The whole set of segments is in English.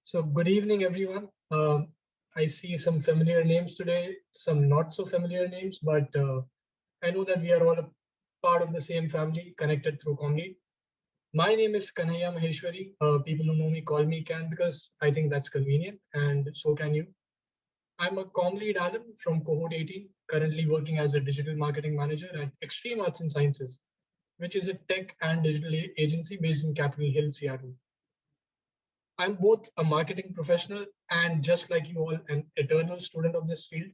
So good evening, everyone. I see some familiar names today, some not so familiar names, but I know that we are all a part of the same family, connected through comedy. My name is Kanya Maheshwari. People who know me call me Can because I think that's convenient, and so can you. I'm a com lead Adam from cohort 18, currently working as a digital marketing manager at Extreme Arts and Sciences, which is a tech and digital agency based in Capitol Hill, Seattle. I'm both a marketing professional and, just like you all, an eternal student of this field.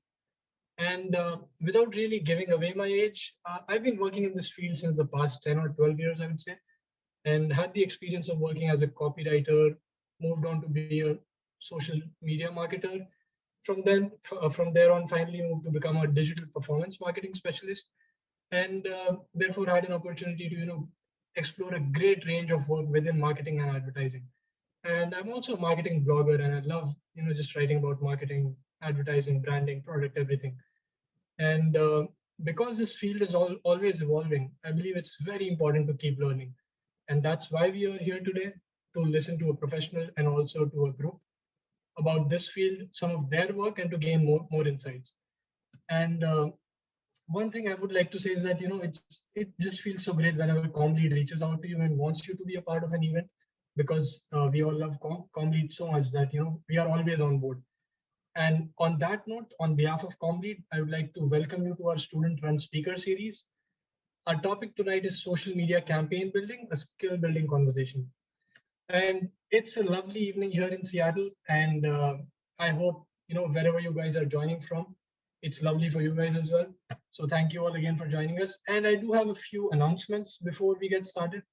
And without really giving away my age, I've been working in this field since the past 10 or 12 years, I would say, and had the experience of working as a copywriter, moved on to be a social media marketer. From there on, finally moved to become a digital performance marketing specialist, and therefore had an opportunity to, explore a great range of work within marketing and advertising. And I'm also a marketing blogger, and I love, just writing about marketing, advertising, branding, product, everything. And because this field is always evolving, I believe it's very important to keep learning. And that's why we are here today, to listen to a professional and also to a group about this field, some of their work, and to gain more insights. And one thing I would like to say is that, it just feels so great whenever Com Lead reaches out to you and wants you to be a part of an event, because we all love Com Lead so much that, we are always on board. And on that note, on behalf of Com Lead, I would like to welcome you to our student run speaker series. Our topic tonight is social media campaign building, a skill building conversation. And it's a lovely evening here in Seattle. And I hope, wherever you guys are joining from, it's lovely for you guys as well. So thank you all again for joining us. And I do have a few announcements before we get started.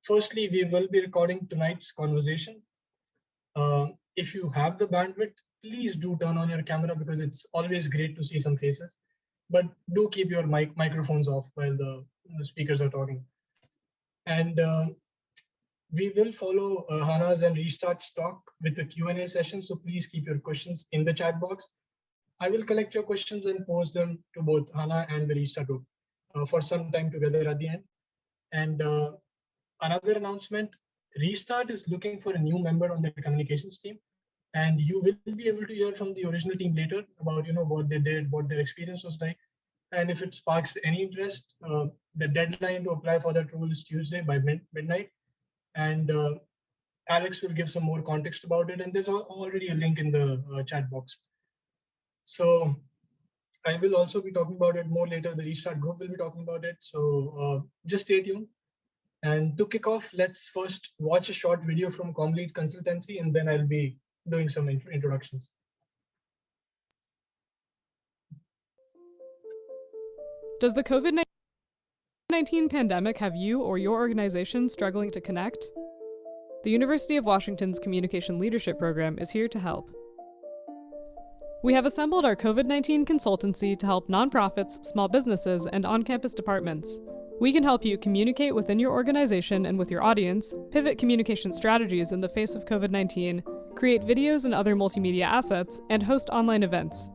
Firstly, we will be recording tonight's conversation. If you have the bandwidth, please do turn on your camera, because it's always great to see some faces. But do keep your microphones off while the speakers are talking. And we will follow Hana's and Restart's talk with the Q&A session. So please keep your questions in the chat box. I will collect your questions and post them to both Hana and the Restart group for some time together at the end. And another announcement, Restart is looking for a new member on their communications team. And you will be able to hear from the original team later about, what they did, what their experience was like. And if it sparks any interest, the deadline to apply for that role is Tuesday by midnight. And Alex will give some more context about it. And there's already a link in the chat box. So I will also be talking about it more later. The Restart group will be talking about it. So just stay tuned. And to kick off, let's first watch a short video from Comlead Consultancy, and then I'll be doing some introductions. Does the COVID-19 pandemic have you or your organization struggling to connect? The University of Washington's Communication Leadership Program is here to help. We have assembled our COVID-19 consultancy to help nonprofits, small businesses, and on-campus departments. We can help you communicate within your organization and with your audience, pivot communication strategies in the face of COVID-19, create videos and other multimedia assets, and host online events.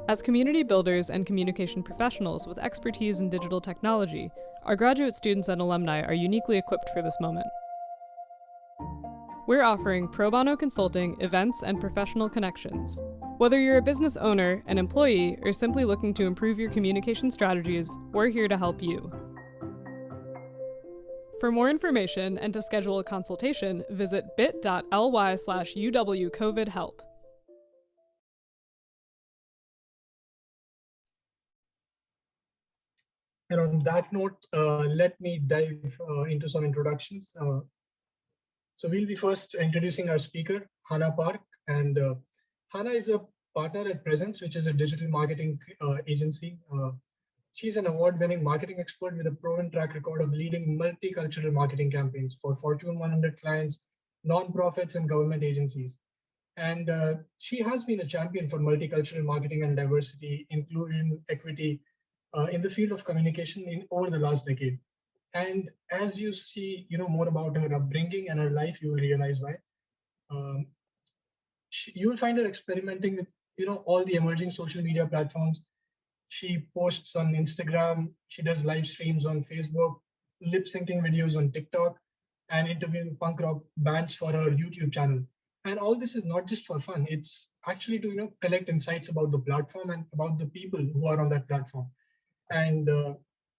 As community builders and communication professionals with expertise in digital technology, our graduate students and alumni are uniquely equipped for this moment. We're offering pro bono consulting, events, and professional connections. Whether you're a business owner, an employee, or simply looking to improve your communication strategies, we're here to help you. For more information and to schedule a consultation, visit bit.ly/UWCOVIDhelp. And on that note, let me dive into some introductions. So we'll be first introducing our speaker, Hana Park. And Hana is a partner at Presence, which is a digital marketing agency. She's an award-winning marketing expert with a proven track record of leading multicultural marketing campaigns for Fortune 100 clients, nonprofits, and government agencies. And she has been a champion for multicultural marketing and diversity, inclusion, equity in the field of communication over the last decade. And as you see, more about her upbringing and her life, you will realize why. You will find her experimenting with, all the emerging social media platforms. She posts on Instagram. She does live streams on Facebook, lip syncing videos on TikTok. and interviewing punk rock bands for her YouTube channel. And all this is not just for fun. It's actually to collect insights about the platform and about the people who are on that platform, and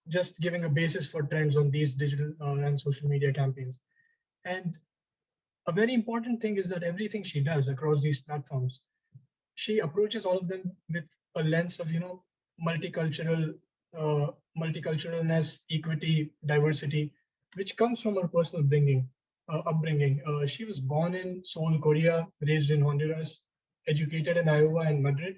just giving a basis for trends on these digital and social media campaigns. And a very important thing is that everything she does across these platforms, she approaches all of them with a lens of multicultural uh, multiculturalness, equity, diversity, which comes from her personal upbringing. She was born in Seoul, Korea, raised in Honduras, educated in Iowa and Madrid,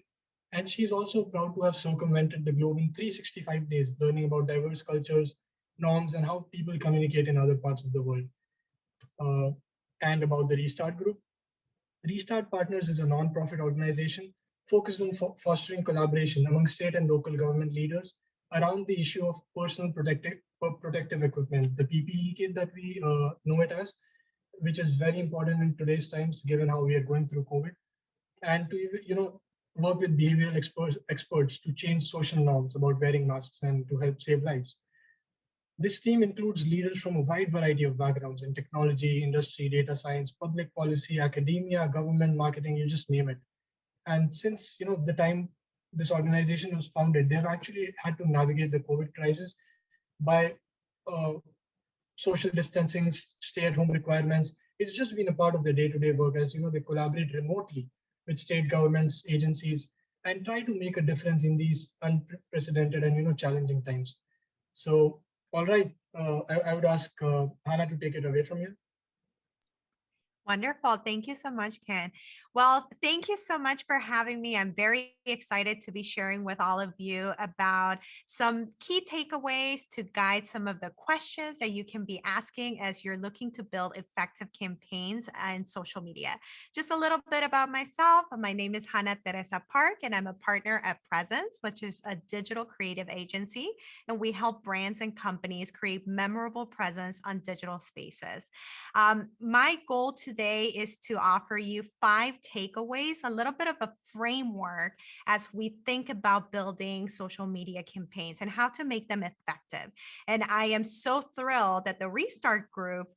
and she's also proud to have circumvented the globe in 365 days, learning about diverse cultures, norms, and how people communicate in other parts of the world. Uh, and about the Restart Group. Restart Partners is a non-profit organization focused on fostering collaboration among state and local government leaders around the issue of personal protective equipment, the PPE kit that we know it as, which is very important in today's times, given how we are going through COVID, and to work with behavioral experts to change social norms about wearing masks and to help save lives. This team includes leaders from a wide variety of backgrounds in technology, industry, data science, public policy, academia, government, marketing, you just name it. And since the time this organization was founded, they've actually had to navigate the COVID crisis by uh, social distancing, stay-at-home requirements. It's just been a part of their day-to-day work as they collaborate remotely with state governments, agencies, and try to make a difference in these unprecedented and challenging times. So, all right, I would ask Hannah to take it away from here. Wonderful. Thank you so much, Ken. Well, thank you so much for having me. I'm very excited to be sharing with all of you about some key takeaways to guide some of the questions that you can be asking as you're looking to build effective campaigns and social media. Just a little bit about myself. My name is Hannah Teresa Park, and I'm a partner at Presence, which is a digital creative agency. And we help brands and companies create memorable presence on digital spaces. My goal today is to offer you 5 takeaways, a little bit of a framework as we think about building social media campaigns and how to make them effective. And I am so thrilled that the Restart Group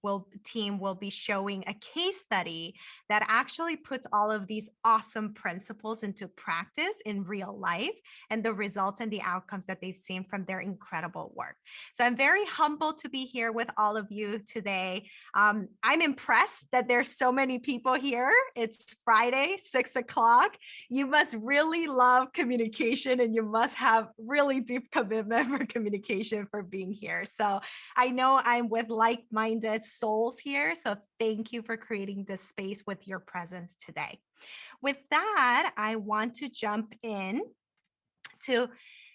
team will be showing a case study that actually puts all of these awesome principles into practice in real life and the results and the outcomes that they've seen from their incredible work. So I'm very humbled to be here with all of you today. I'm impressed that there's so many people here. It's Friday, 6 o'clock. You must really love communication and you must have really deep commitment for communication for being here. So I know I'm with like-minded souls here. So thank you for creating this space with your presence today. With that, I want to jump in to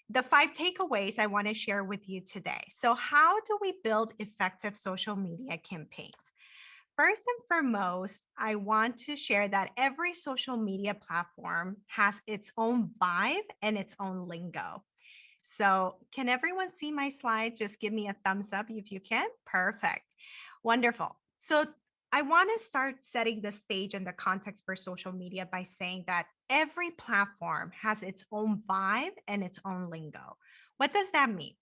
the 5 takeaways I want to share with you today. So how do we build effective social media campaigns? First and foremost, I want to share that every social media platform has its own vibe and its own lingo. So can everyone see my slide? Just give me a thumbs up if you can. Perfect. Wonderful. So I want to start setting the stage and the context for social media by saying that every platform has its own vibe and its own lingo. What does that mean?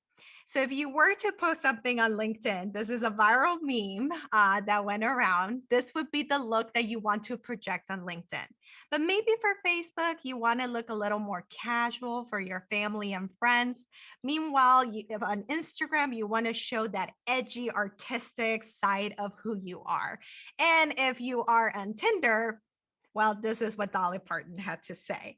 So if you were to post something on LinkedIn, this is a viral meme that went around. This would be the look that you want to project on LinkedIn. But maybe for Facebook, you want to look a little more casual for your family and friends. Meanwhile, if on Instagram, you want to show that edgy, artistic side of who you are. And if you are on Tinder, well, this is what Dolly Parton had to say.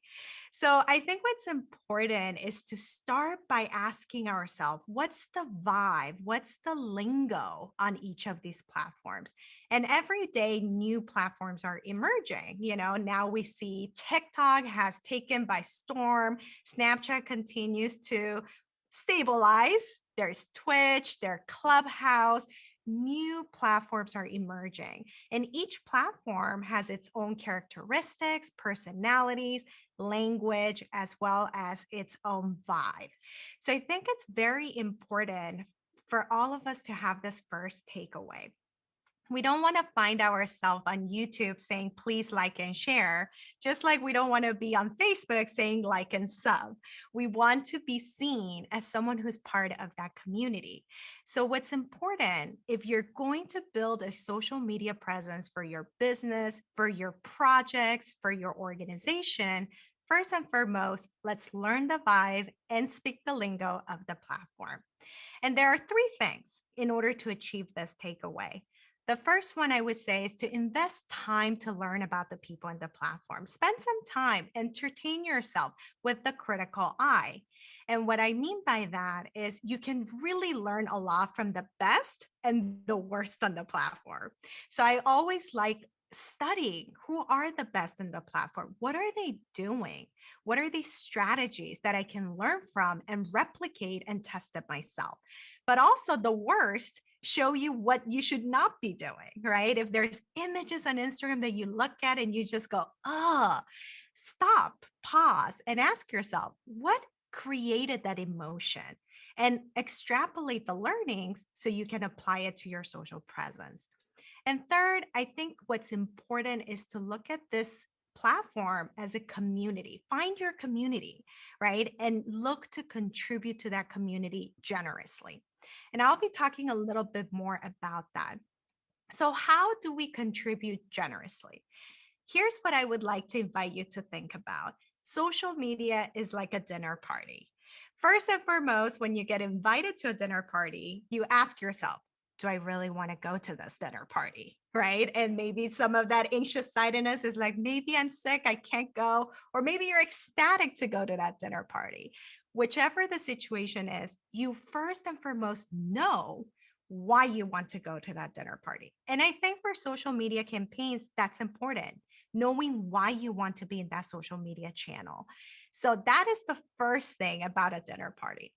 So I think what's important is to start by asking ourselves, what's the vibe? What's the lingo on each of these platforms? And every day, new platforms are emerging. Now we see TikTok has taken by storm. Snapchat continues to stabilize. There's Twitch, there's Clubhouse. New platforms are emerging, and each platform has its own characteristics, personalities, language, as well as its own vibe. So I think it's very important for all of us to have this first takeaway. We don't want to find ourselves on YouTube saying, please like and share, just like we don't want to be on Facebook saying like and sub. We want to be seen as someone who's part of that community. So, what's important if you're going to build a social media presence for your business, for your projects, for your organization, first and foremost, let's learn the vibe and speak the lingo of the platform. And there are three things in order to achieve this takeaway. The first one I would say is to invest time to learn about the people in the platform. Spend some time, entertain yourself with the critical eye. And what I mean by that is you can really learn a lot from the best and the worst on the platform. So I always like studying who are the best in the platform. What are they doing? What are these strategies that I can learn from and replicate and test it myself? But also the worst, show you what you should not be doing, right? If there's images on Instagram that you look at and you just go, oh, stop, pause, and ask yourself, what created that emotion? And extrapolate the learnings so you can apply it to your social presence. And third, I think what's important is to look at this platform as a community. Find your community, right? And look to contribute to that community generously. And I'll be talking a little bit more about that. So, how do we contribute generously? Here's what I would like to invite you to think about. Social media is like a dinner party. First and foremost, when you get invited to a dinner party, you ask yourself, do I really want to go to this dinner party? Right. And maybe some of that anxious sidedness is like, maybe I'm sick, I can't go. Or maybe you're ecstatic to go to that dinner party. Whichever the situation is, you first and foremost know why you want to go to that dinner party. And I think for social media campaigns, that's important, knowing why you want to be in that social media channel. So that is the first thing about a dinner party.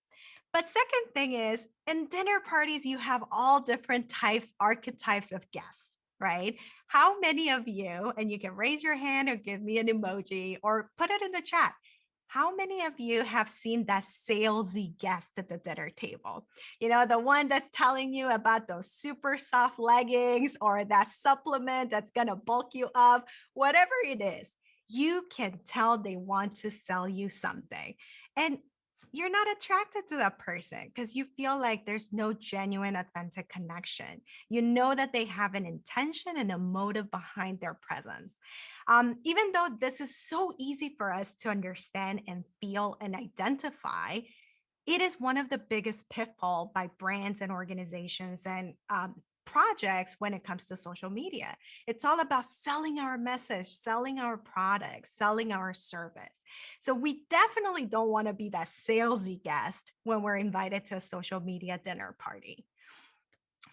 But second thing is, in dinner parties, you have all different types, archetypes of guests, right? How many of you, and you can raise your hand or give me an emoji or put it in the chat. How many of you have seen that salesy guest at the dinner table? You know, the one that's telling you about those super soft leggings or that supplement that's going to bulk you up, whatever it is, you can tell they want to sell you something. And you're not attracted to that person because you feel like there's no genuine, authentic connection. You know that they have an intention and a motive behind their presence. Even though this is so easy for us to understand and feel and identify, it is one of the biggest pitfalls by brands and organizations and projects when it comes to social media. It's all about selling our message, selling our product, selling our service. So we definitely don't want to be that salesy guest when we're invited to a social media dinner party.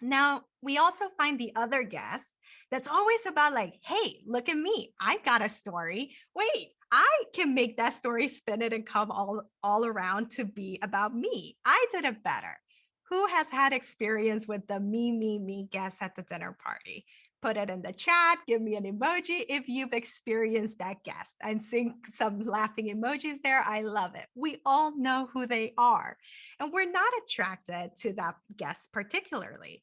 Now, we also find the other guest that's always about like, hey, look at me. I've got a story. Wait, I can make that story spin it and come all around to be about me. I did it better. Who has had experience with the me guest at the dinner party? Put it in the chat. Give me an emoji if you've experienced that guest. I'm seeing some laughing emojis there. I love it. We all know who they are, and we're not attracted to that guest particularly.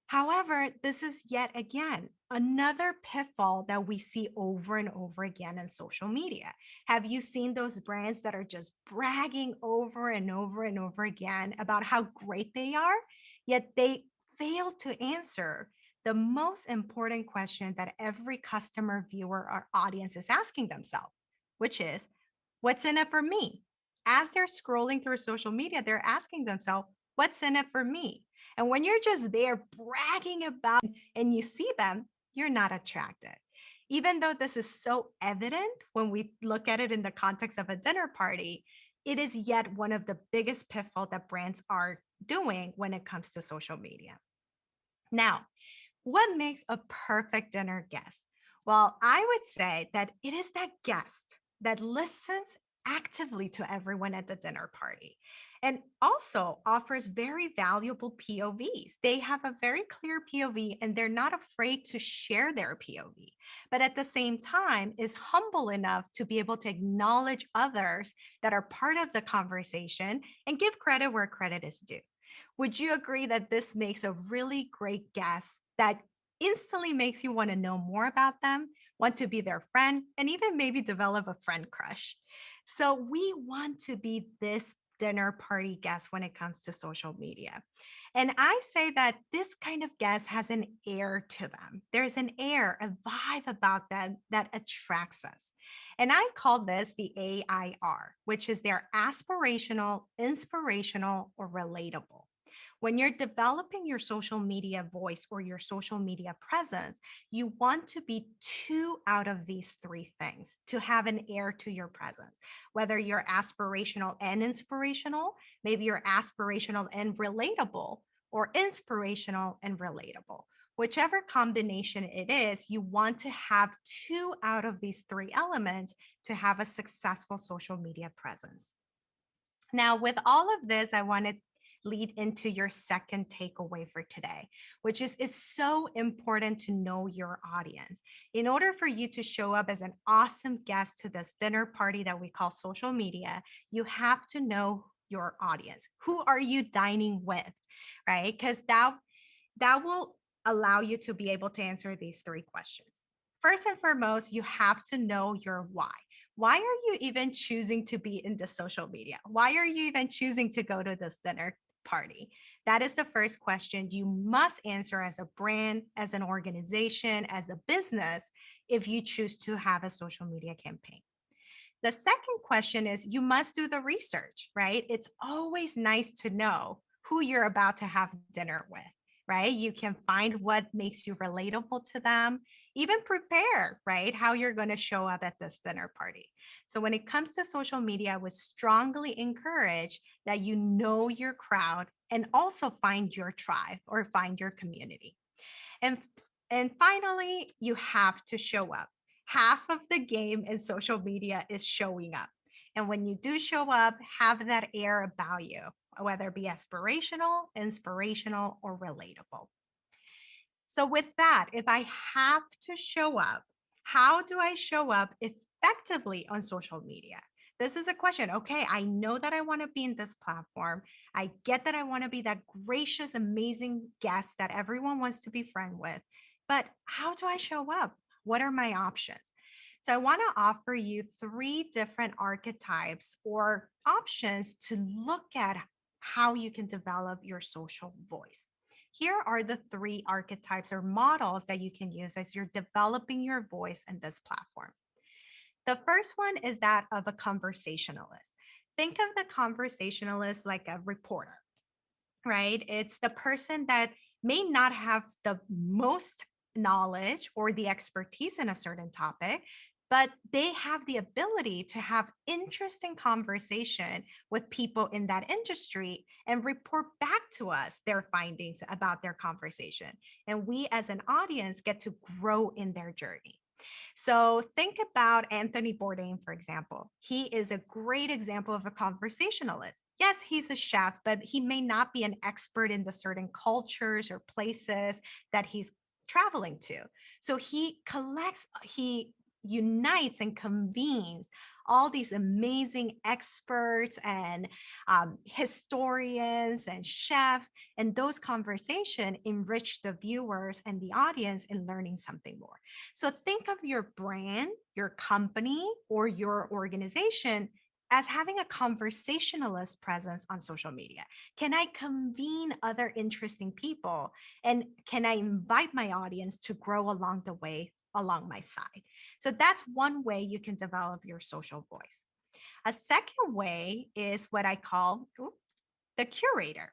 However, this is yet again another pitfall that we see over and over again in social media. Have you seen those brands that are just bragging over and over and over again about how great they are, yet they fail to answer the most important question that every customer, viewer, or audience is asking themselves, which is, what's in it for me? As they're scrolling through social media, they're asking themselves, what's in it for me? And when you're just there bragging about and you see them, you're not attracted. Even though this is so evident when we look at it in the context of a dinner party, it is yet one of the biggest pitfalls that brands are doing when it comes to social media. Now, what makes a perfect dinner guest? Well, I would say that it is that guest that listens actively to everyone at the dinner party and also offers very valuable POVs. They have a very clear POV and they're not afraid to share their POV, but at the same time is humble enough to be able to acknowledge others that are part of the conversation and give credit where credit is due. Would you agree that this makes a really great guest that instantly makes you want to know more about them, want to be their friend, and even maybe develop a friend crush. So we want to be this dinner party guest when it comes to social media. And I say that this kind of guest has an air to them. There's an air, a vibe about them that attracts us. And I call this the AIR, which is their aspirational, inspirational, or relatable. When you're developing your social media voice or your social media presence, you want to be two out of these three things to have an air to your presence. Whether you're aspirational and inspirational, maybe you're aspirational and relatable, or inspirational and relatable. Whichever combination it is, you want to have two out of these three elements to have a successful social media presence. Now, with all of this, I want to lead into your second takeaway for today, which is it's so important to know your audience. In order for you to show up as an awesome guest to this dinner party that we call social media, you have to know your audience. Who are you dining with, right? Because that will allow you to be able to answer these three questions. First and foremost, you have to know your why. Why are you even choosing to be in the social media? Why are you even choosing to go to this dinner party? That is the first question you must answer as a brand, as an organization, as a business, if you choose to have a social media campaign. The second question is you must do the research, right? It's always nice to know who you're about to have dinner with, right? You can find what makes you relatable to them, even prepare, right? How you're going to show up at this dinner party. So when it comes to social media, I would strongly encourage that you know your crowd and also find your tribe or find your community. And and finally, you have to show up. Half of the game in social media is showing up. And when you do show up, have that air about you, whether it be aspirational, inspirational, or relatable. So, with that, if I have to show up, how do I show up effectively on social media? This is a question. Okay, I know that I want to be in this platform. I get that I want to be that gracious, amazing guest that everyone wants to be friend with. But how do I show up? What are my options? So I want to offer you three different archetypes or options to look at how you can develop your social voice. Here are the three archetypes or models that you can use as you're developing your voice in this platform. The first one is that of a conversationalist. Think of the conversationalist like a reporter, right? It's the person that may not have the most knowledge or the expertise in a certain topic, but they have the ability to have interesting conversation with people in that industry and report back to us their findings about their conversation. And we as an audience get to grow in their journey. So think about Anthony Bourdain, for example. He is a great example of a conversationalist. Yes, he's a chef, but he may not be an expert in the certain cultures or places that he's traveling to. So he unites and convenes all these amazing experts and historians and chefs, and those conversations enrich the viewers and the audience in learning something more. So think of your brand, your company, or your organization as having a conversationalist presence on social media. Can I convene other interesting people? And can I invite my audience to grow along the way along my side? So that's one way you can develop your social voice. A second way is what I call the curator.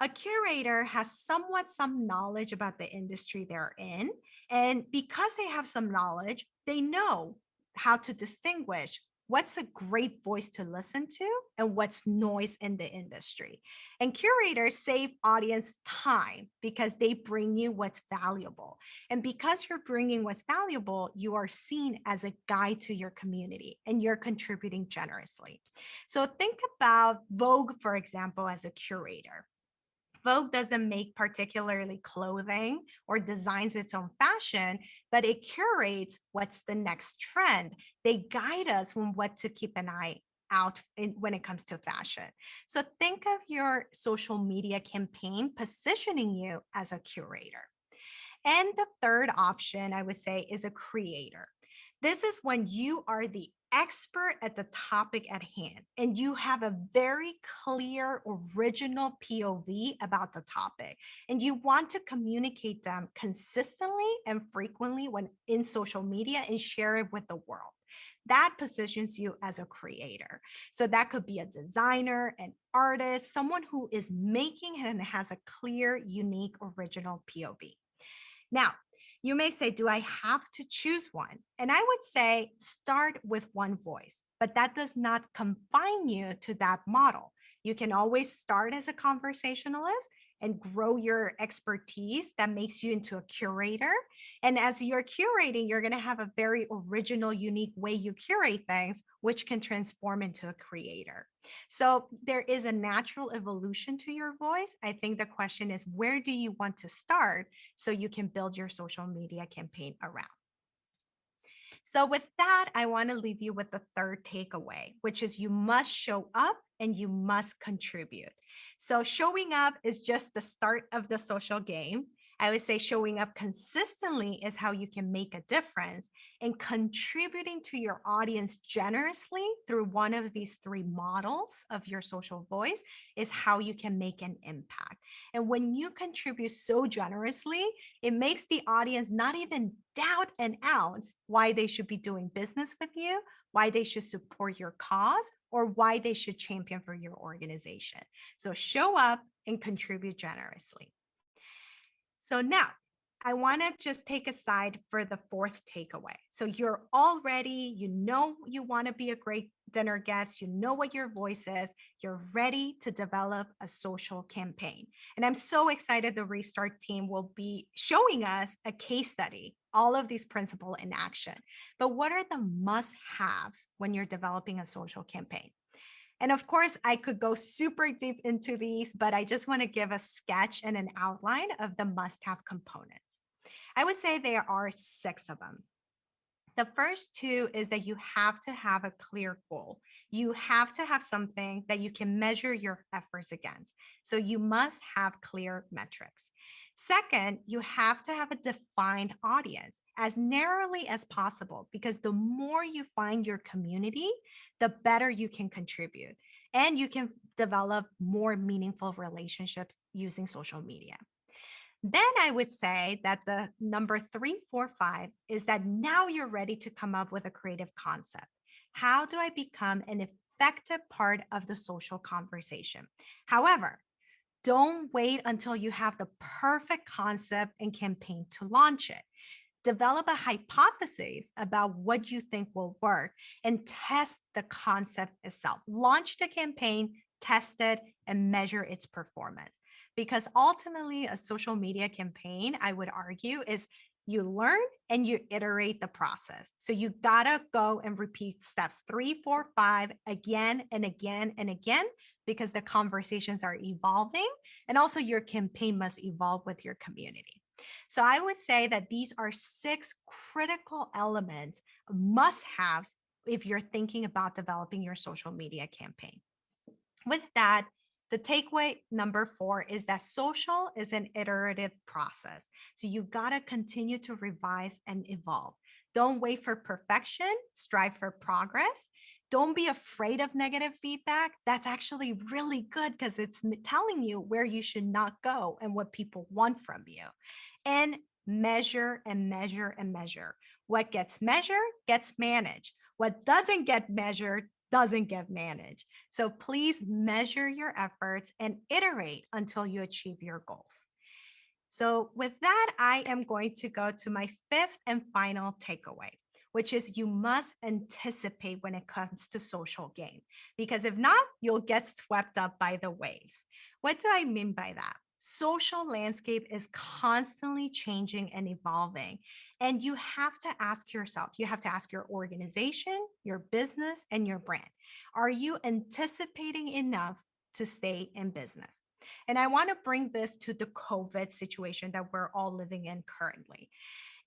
A curator has somewhat some knowledge about the industry they're in. And because they have some knowledge, they know how to distinguish what's a great voice to listen to and what's noise in the industry. And curators save audience time because they bring you what's valuable. And because you're bringing what's valuable, you are seen as a guide to your community and you're contributing generously. So think about Vogue, for example, as a curator. Vogue doesn't make particularly clothing or designs its own fashion, but it curates what's the next trend. They guide us on what to keep an eye out when it comes to fashion. So think of your social media campaign positioning you as a curator. And the third option, I would say, is a creator. This is when you are the expert at the topic at hand and you have a very clear, original POV about the topic, and you want to communicate them consistently and frequently when in social media and share it with the world. That positions you as a creator. So that could be a designer, an artist, someone who is making and has a clear, unique, original POV. Now, you may say, do I have to choose one? And I would say start with one voice, but that does not confine you to that model. You can always start as a conversationalist and grow your expertise that makes you into a curator. And as you're curating, you're going to have a very original, unique way you curate things, which can transform into a creator. So there is a natural evolution to your voice. I think the question is, where do you want to start so you can build your social media campaign around? So with that, I want to leave you with the third takeaway, which is you must show up and you must contribute. So showing up is just the start of the social game. I would say showing up consistently is how you can make a difference, and contributing to your audience generously through one of these three models of your social voice is how you can make an impact. And when you contribute so generously, it makes the audience not even doubt an ounce why they should be doing business with you, why they should support your cause, or why they should champion for your organization. So show up and contribute generously. So now I want to just take a side for the fourth takeaway. So you're all ready, you know you want to be a great dinner guest, you know what your voice is, you're ready to develop a social campaign. And I'm so excited the Restart team will be showing us a case study, all of these principles in action. But what are the must-haves when you're developing a social campaign? And of course, I could go super deep into these, but I just want to give a sketch and an outline of the must-have components. I would say there are 6 of them. The first 2 is that you have to have a clear goal. You have to have something that you can measure your efforts against. So you must have clear metrics. Second, you have to have a defined audience as narrowly as possible, because the more you find your community, the better you can contribute and you can develop more meaningful relationships using social media. Then I would say that the number 3, 4, 5 is that now you're ready to come up with a creative concept. How do I become an effective part of the social conversation? However, don't wait until you have the perfect concept and campaign to launch it. Develop a hypothesis about what you think will work and test the concept itself. Launch the campaign, test it, and measure its performance. Because ultimately, a social media campaign, I would argue, is you learn and you iterate the process. So you gotta go and repeat steps 3, 4, 5 again and again and again, because the conversations are evolving, and also your campaign must evolve with your community. So I would say that these are 6 critical elements, must-haves, if you're thinking about developing your social media campaign. With that, the takeaway number 4 is that social is an iterative process. So you gotta continue to revise and evolve. Don't wait for perfection, strive for progress. Don't be afraid of negative feedback. That's actually really good because it's telling you where you should not go and what people want from you. And measure and measure and measure. What gets measured gets managed. What doesn't get measured doesn't get managed. So please measure your efforts and iterate until you achieve your goals. So with that, I am going to go to my 5th and final takeaway, which is you must anticipate when it comes to social game, because if not, you'll get swept up by the waves. What do I mean by that? Social landscape is constantly changing and evolving. And you have to ask yourself, you have to ask your organization, your business, and your brand, are you anticipating enough to stay in business? And I want to bring this to the COVID situation that we're all living in currently.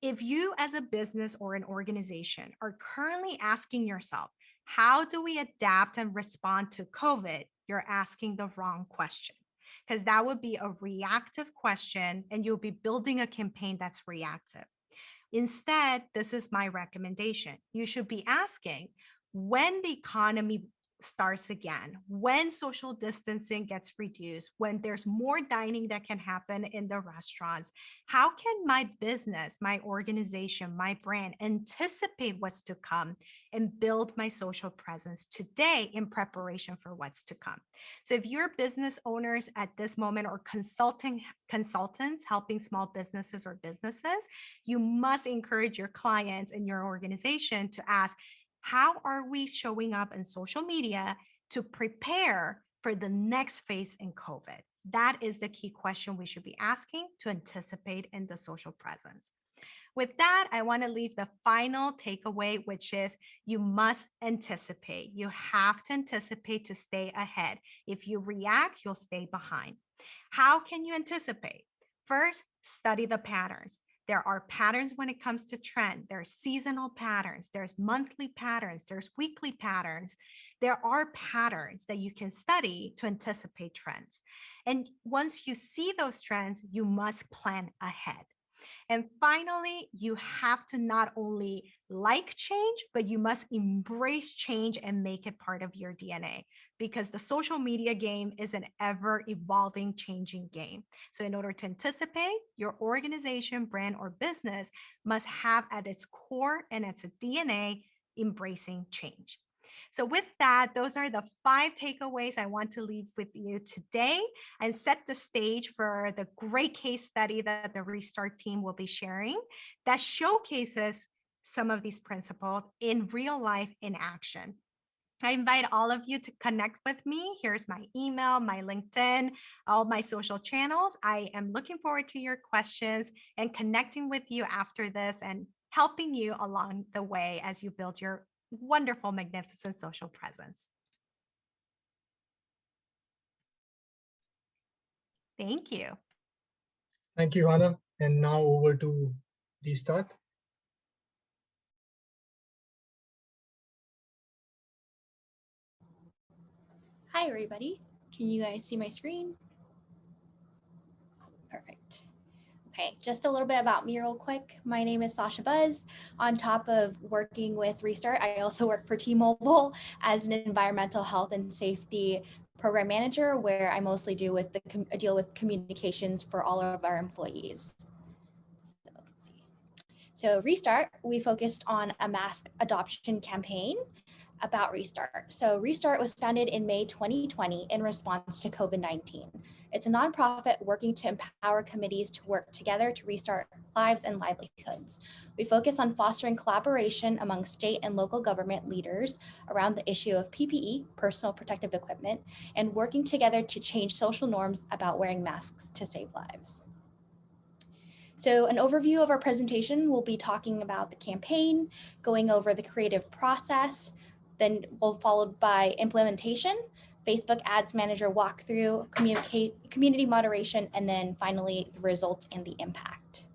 If you as a business or an organization are currently asking yourself, how do we adapt and respond to COVID? You're asking the wrong question. because that would be a reactive question and you'll be building a campaign that's reactive. Instead, this is my recommendation. You should be asking, when the economy starts again, when social distancing gets reduced, when there's more dining that can happen in the restaurants, how can my business, my organization, my brand anticipate what's to come and build my social presence today in preparation for what's to come? So if you're business owners at this moment or consultants helping small businesses or businesses, you must encourage your clients and your organization to ask, how are we showing up in social media to prepare for the next phase in COVID? That is the key question we should be asking to anticipate in the social presence. With that, I want to leave the final takeaway, which is you must anticipate. You have to anticipate to stay ahead. If you react, you'll stay behind. How can you anticipate? First, study the patterns. There are patterns when it comes to trend. There's seasonal patterns, there's monthly patterns, there's weekly patterns. There are patterns that you can study to anticipate trends. And once you see those trends, you must plan ahead. And finally, you have to not only like change, but you must embrace change and make it part of your DNA, because the social media game is an ever evolving, changing game. So in order to anticipate, your organization, brand, or business must have at its core and its DNA embracing change. So with that, those are the 5 takeaways I want to leave with you today and set the stage for the great case study that the Restart team will be sharing that showcases some of these principles in real life in action. I invite all of you to connect with me. Here's my email, my LinkedIn, all my social channels. I am looking forward to your questions and connecting with you after this and helping you along the way as you build your wonderful, magnificent social presence. Thank you. Thank you, Hannah. And now over to Restart. Hi, everybody. Can you guys see my screen? Perfect. Okay, just a little bit about me real quick. My name is Sasha Buzz. On top of working with Restart, I also work for T-Mobile as an environmental health and safety program manager, where I mostly deal with communications for all of our employees. So Restart, we focused on a mask adoption campaign about Restart. So Restart was founded in May 2020 in response to COVID-19. It's a nonprofit working to empower committees to work together to restart lives and livelihoods. We focus on fostering collaboration among state and local government leaders around the issue of PPE, personal protective equipment, and working together to change social norms about wearing masks to save lives. So an overview of our presentation, we'll be talking about the campaign, going over the creative process, then we'll followed by implementation, Facebook Ads Manager walkthrough, community moderation, and then finally the results and the impact.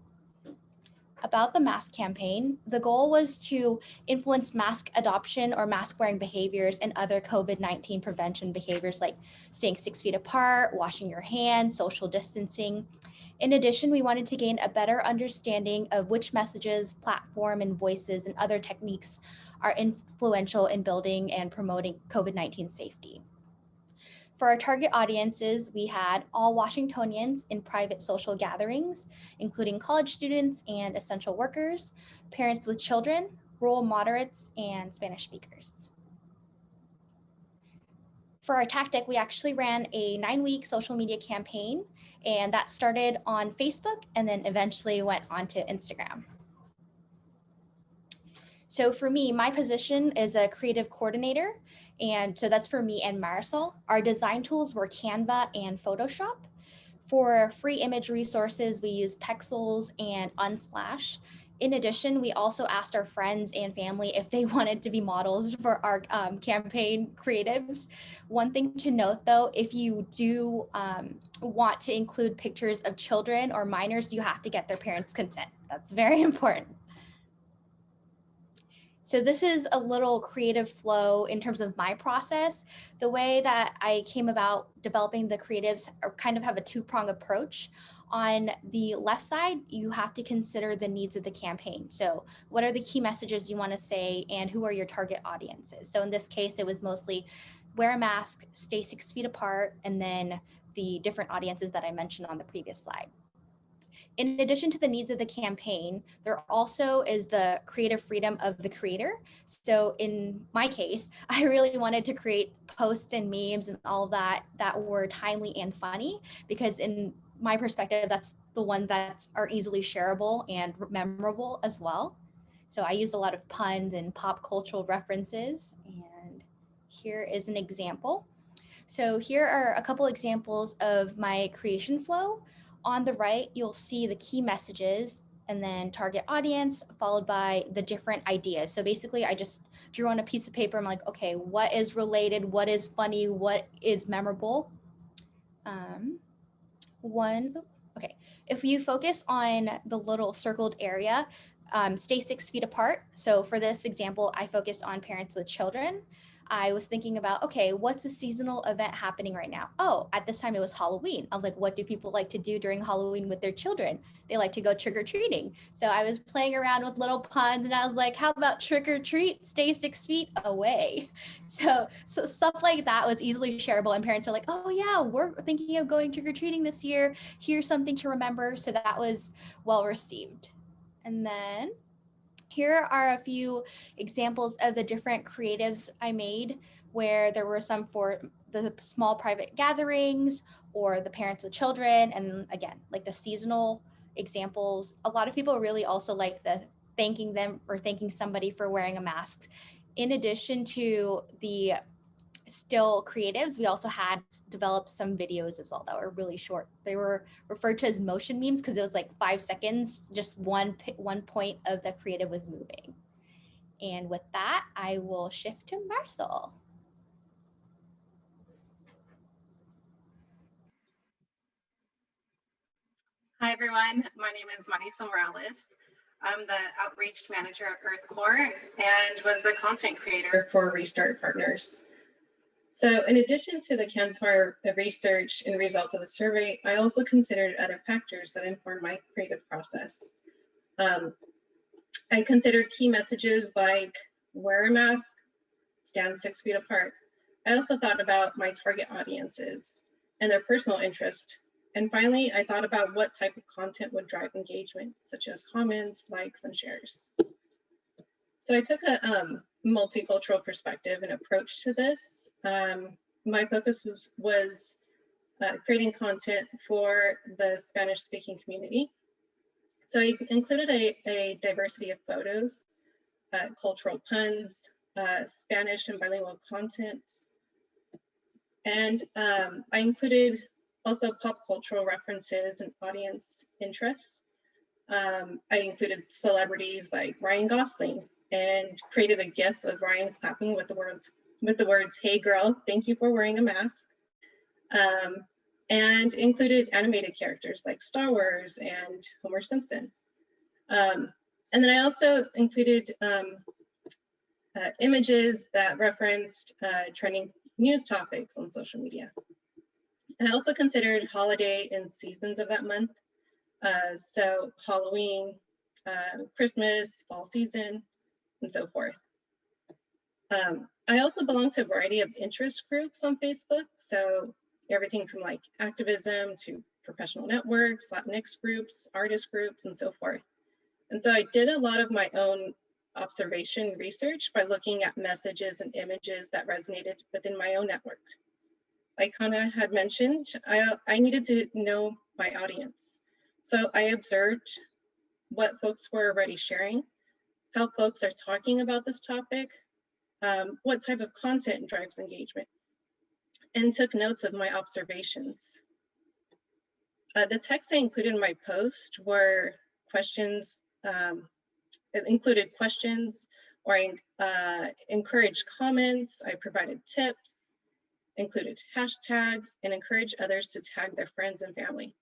About the mask campaign, the goal was to influence mask adoption or mask wearing behaviors and other COVID-19 prevention behaviors like staying 6 feet apart, washing your hands, social distancing. In addition, we wanted to gain a better understanding of which messages, platform, and voices and other techniques are influential in building and promoting COVID-19 safety. For our target audiences, we had all Washingtonians in private social gatherings, including college students and essential workers, parents with children, rural moderates, and Spanish speakers. For our tactic, we actually ran a 9-week social media campaign, and that started on Facebook and then eventually went onto Instagram. So for me, my position is a creative coordinator, and so that's for me and Marisol. Our design tools were Canva and Photoshop. For free image resources, we use Pexels and Unsplash. In addition, we also asked our friends and family if they wanted to be models for our campaign creatives. One thing to note though, if you do want to include pictures of children or minors, you have to get their parents' consent. That's very important. So this is a little creative flow in terms of my process. The way that I came about developing the creatives kind of have a two-pronged approach. On the left side, you have to consider the needs of the campaign. So what are the key messages you want to say and who are your target audiences? So in this case, it was mostly wear a mask, stay 6 feet apart, and then the different audiences that I mentioned on the previous slide. In addition to the needs of the campaign, there also is the creative freedom of the creator. So in my case, I really wanted to create posts and memes and all of that were timely and funny, because in my perspective, that's the ones that are easily shareable and memorable as well. So I used a lot of puns and pop cultural references. And here is an example. So here are a couple examples of my creation flow. On the right, you'll see the key messages and then target audience, followed by the different ideas. So basically, I just drew on a piece of paper. I'm like, okay, what is related? What is funny? What is memorable? Okay, if you focus on the little circled area, stay 6 feet apart. So for this example, I focused on parents with children. I was thinking about, okay, what's a seasonal event happening right now? Oh, at this time it was Halloween. I was like, what do people like to do during Halloween with their children? They like to go trick-or-treating. So I was playing around with little puns and I was like, how about trick or treat, stay 6 feet away? So stuff like that was easily shareable, and parents are like, oh yeah, we're thinking of going trick-or-treating this year. Here's something to remember. So that was well received. And then here are a few examples of the different creatives I made, where there were some for the small private gatherings or the parents with children. And again, like the seasonal examples, a lot of people really also like the thanking them or thanking somebody for wearing a mask. In addition to the still creatives, we also had developed some videos as well that were really short. They were referred to as motion memes because it was like 5 seconds, just one point of the creative was moving. And with that, I will shift to Marcel. Hi, everyone. My name is Marisa Morales. I'm the outreach manager at Earth Core and was the content creator for Restart Partners. So in addition to the Cantor research and results of the survey, I also considered other factors that informed my creative process. I considered key messages like wear a mask, stand 6 feet apart. I also thought about my target audiences and their personal interest. And finally, I thought about what type of content would drive engagement, such as comments, likes, and shares. So I took a multicultural perspective and approach to this. My focus was creating content for the Spanish-speaking community. So I included a diversity of photos, cultural puns, Spanish and bilingual content. And I included also pop cultural references and audience interests. I included celebrities like Ryan Gosling and created a GIF of Ryan clapping with the words, "Hey girl, thank you for wearing a mask." And included animated characters like Star Wars and Homer Simpson. And then I also included images that referenced trending news topics on social media. And I also considered holiday and seasons of that month. So Halloween, Christmas, fall season, and so forth. I also belong to a variety of interest groups on Facebook. So everything from like activism to professional networks, Latinx groups, artist groups, and so forth. And so I did a lot of my own observation research by looking at messages and images that resonated within my own network. Like Kanya had mentioned, I needed to know my audience. So I observed what folks were already sharing, how folks are talking about this topic, what type of content drives engagement, and took notes of my observations. The text I included in my post were questions, it included questions, or I encouraged comments, I provided tips, included hashtags, and encouraged others to tag their friends and family.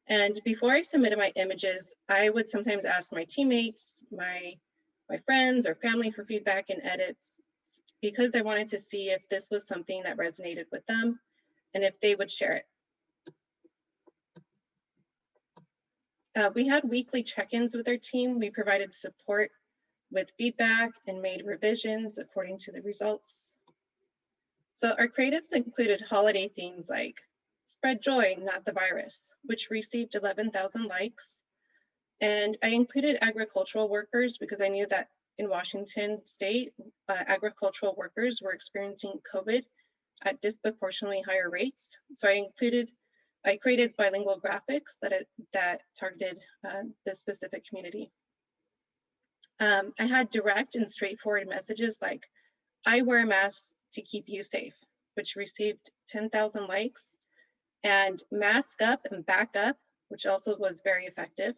And before I submitted my images, I would sometimes ask my teammates, my my friends or family for feedback and edits because I wanted to see if this was something that resonated with them and if they would share it. We had weekly check-ins with our team. We provided support with feedback and made revisions according to the results. So our creatives included holiday themes like spread joy, not the virus, which received 11,000 likes. And I included agricultural workers because I knew that in Washington state, agricultural workers were experiencing COVID at disproportionately higher rates. So I created bilingual graphics that targeted this specific community. I had direct and straightforward messages like, I wear a mask to keep you safe, which received 10,000 likes, and mask up and back up, which also was very effective,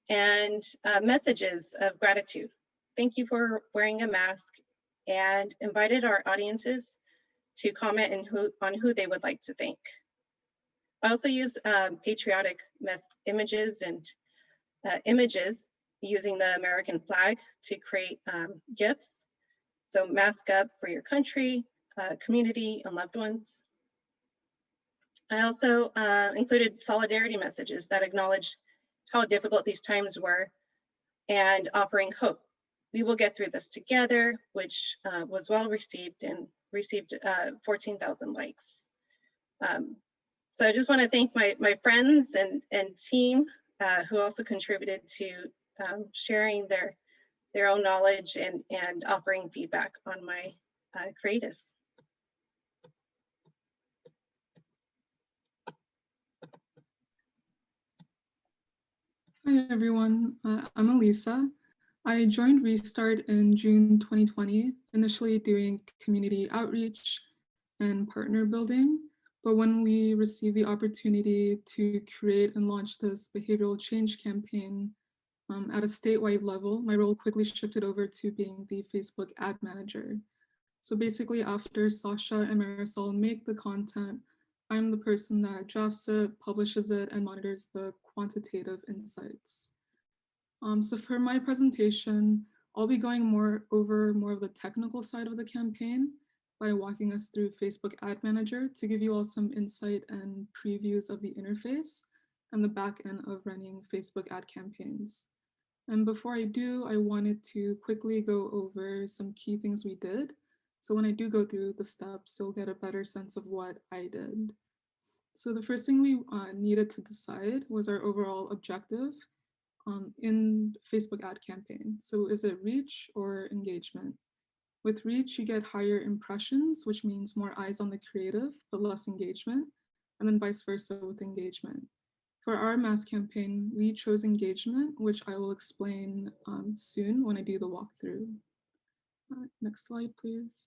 and messages of gratitude. Thank you for wearing a mask, and invited our audiences to comment on who they would like to thank. I also use patriotic images and images using the American flag to create GIFs. So mask up for your country, community, and loved ones. I also included solidarity messages that acknowledged how difficult these times were and offering hope. We will get through this together, which was well received and received 14,000 likes. So I just want to thank my friends and team who also contributed to sharing their own knowledge and offering feedback on my creatives. Hi everyone, I'm Elisa. I joined Restart in June 2020, initially doing community outreach and partner building. But when we received the opportunity to create and launch this behavioral change campaign at a statewide level, my role quickly shifted over to being the Facebook ad manager. So basically after Sasha and Marisol make the content, I'm the person that drafts it, publishes it, and monitors the quantitative insights. So for my presentation, I'll be going over more of the technical side of the campaign by walking us through Facebook Ad Manager to give you all some insight and previews of the interface and the back end of running Facebook ad campaigns. And before I do, I wanted to quickly go over some key things we did. So when I do go through the steps, you'll get a better sense of what I did. So the first thing we needed to decide was our overall objective in Facebook ad campaign. So is it reach or engagement? With reach, you get higher impressions, which means more eyes on the creative, but less engagement, and then vice versa with engagement. For our mass campaign, we chose engagement, which I will explain soon when I do the walkthrough. Next slide, please.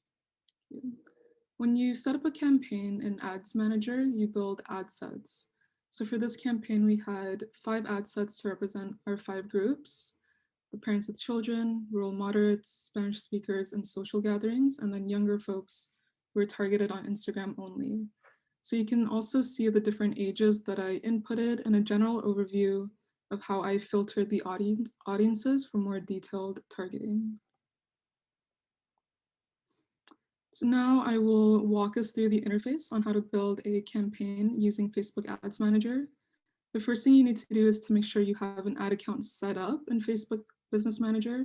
When you set up a campaign in Ads Manager, you build ad sets. So for this campaign, we had 5 ad sets to represent our 5 groups: the parents with children, rural moderates, Spanish speakers, and social gatherings, and then younger folks who are targeted on Instagram only. So you can also see the different ages that I inputted and a general overview of how I filtered the audiences for more detailed targeting. So now I will walk us through the interface on how to build a campaign using Facebook Ads Manager. The first thing you need to do is to make sure you have an ad account set up in Facebook Business Manager.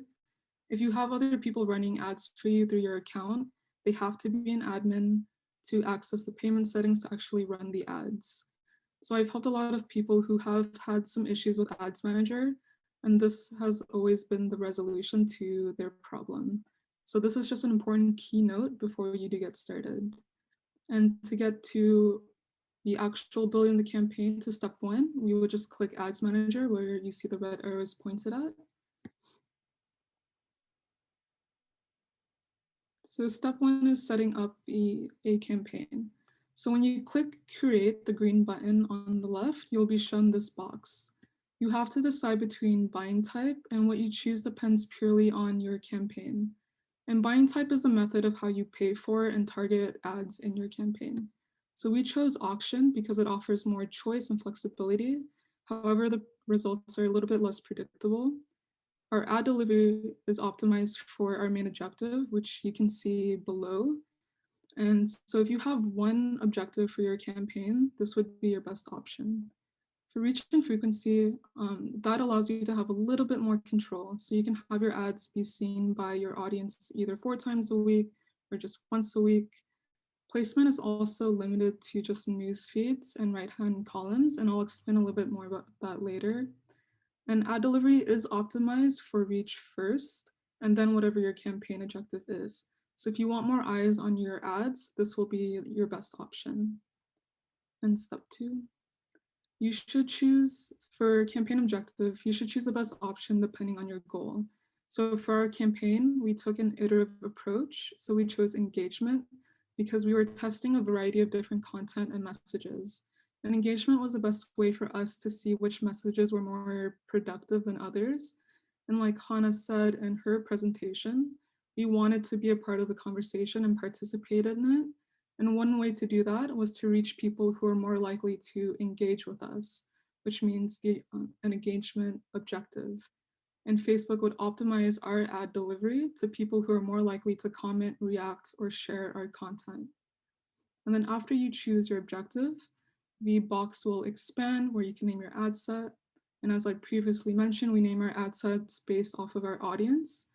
If you have other people running ads for you through your account, they have to be an admin to access the payment settings to actually run the ads. So I've helped a lot of people who have had some issues with Ads Manager, and this has always been the resolution to their problem. So this is just an important keynote before you do get started. And to get to the actual building the campaign, to step 1, we would just click Ads Manager where you see the red arrows pointed at. So step 1 is setting up a campaign. So when you click Create, the green button on the left, you'll be shown this box. You have to decide between buying type, and what you choose depends purely on your campaign. And buying type is the method of how you pay for and target ads in your campaign. So we chose auction because it offers more choice and flexibility. However, the results are a little bit less predictable. Our ad delivery is optimized for our main objective, which you can see below. And so if you have one objective for your campaign, this would be your best option. For reach and frequency, that allows you to have a little bit more control. So you can have your ads be seen by your audience either 4 times a week or just once a week. Placement is also limited to just news feeds and right-hand columns, and I'll explain a little bit more about that later. And ad delivery is optimized for reach first, and then whatever your campaign objective is. So if you want more eyes on your ads, this will be your best option. And step 2. You should choose, for campaign objective, you should choose the best option depending on your goal. So for our campaign, we took an iterative approach. So we chose engagement because we were testing a variety of different content and messages. And engagement was the best way for us to see which messages were more productive than others. And like Hannah said in her presentation, we wanted to be a part of the conversation and participate in it. And one way to do that was to reach people who are more likely to engage with us, which means an engagement objective. And Facebook would optimize our ad delivery to people who are more likely to comment, react, or share our content. And then after you choose your objective, the box will expand where you can name your ad set. And as I previously mentioned, we name our ad sets based off of our audience.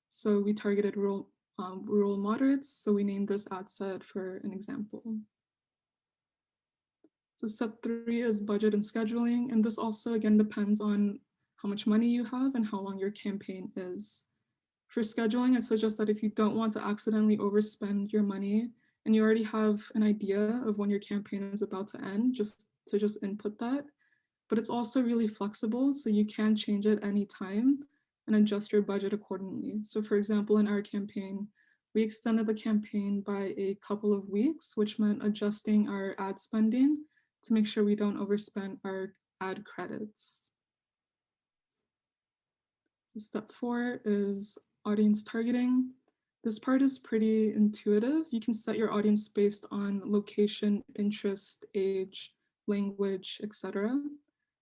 So we targeted rural moderates, so we named this ad set for an example. So step 3 is budget and scheduling, and this also again depends on how much money you have and how long your campaign is. For scheduling, I suggest that if you don't want to accidentally overspend your money and you already have an idea of when your campaign is about to end, just input that. But it's also really flexible, so you can change it anytime and adjust your budget accordingly. So for example, in our campaign, we extended the campaign by a couple of weeks, which meant adjusting our ad spending to make sure we don't overspend our ad credits. So step 4 is audience targeting. This part is pretty intuitive. You can set your audience based on location, interest, age, language, etc.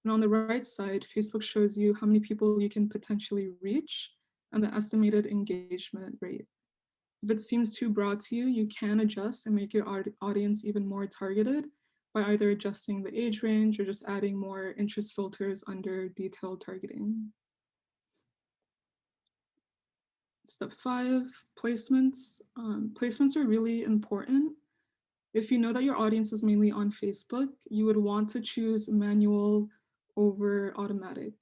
And on the right side, Facebook shows you how many people you can potentially reach and the estimated engagement rate. If it seems too broad to you, you can adjust and make your audience even more targeted by either adjusting the age range or just adding more interest filters under detailed targeting. Step 5, placements. Placements are really important. If you know that your audience is mainly on Facebook, you would want to choose manual over automatic.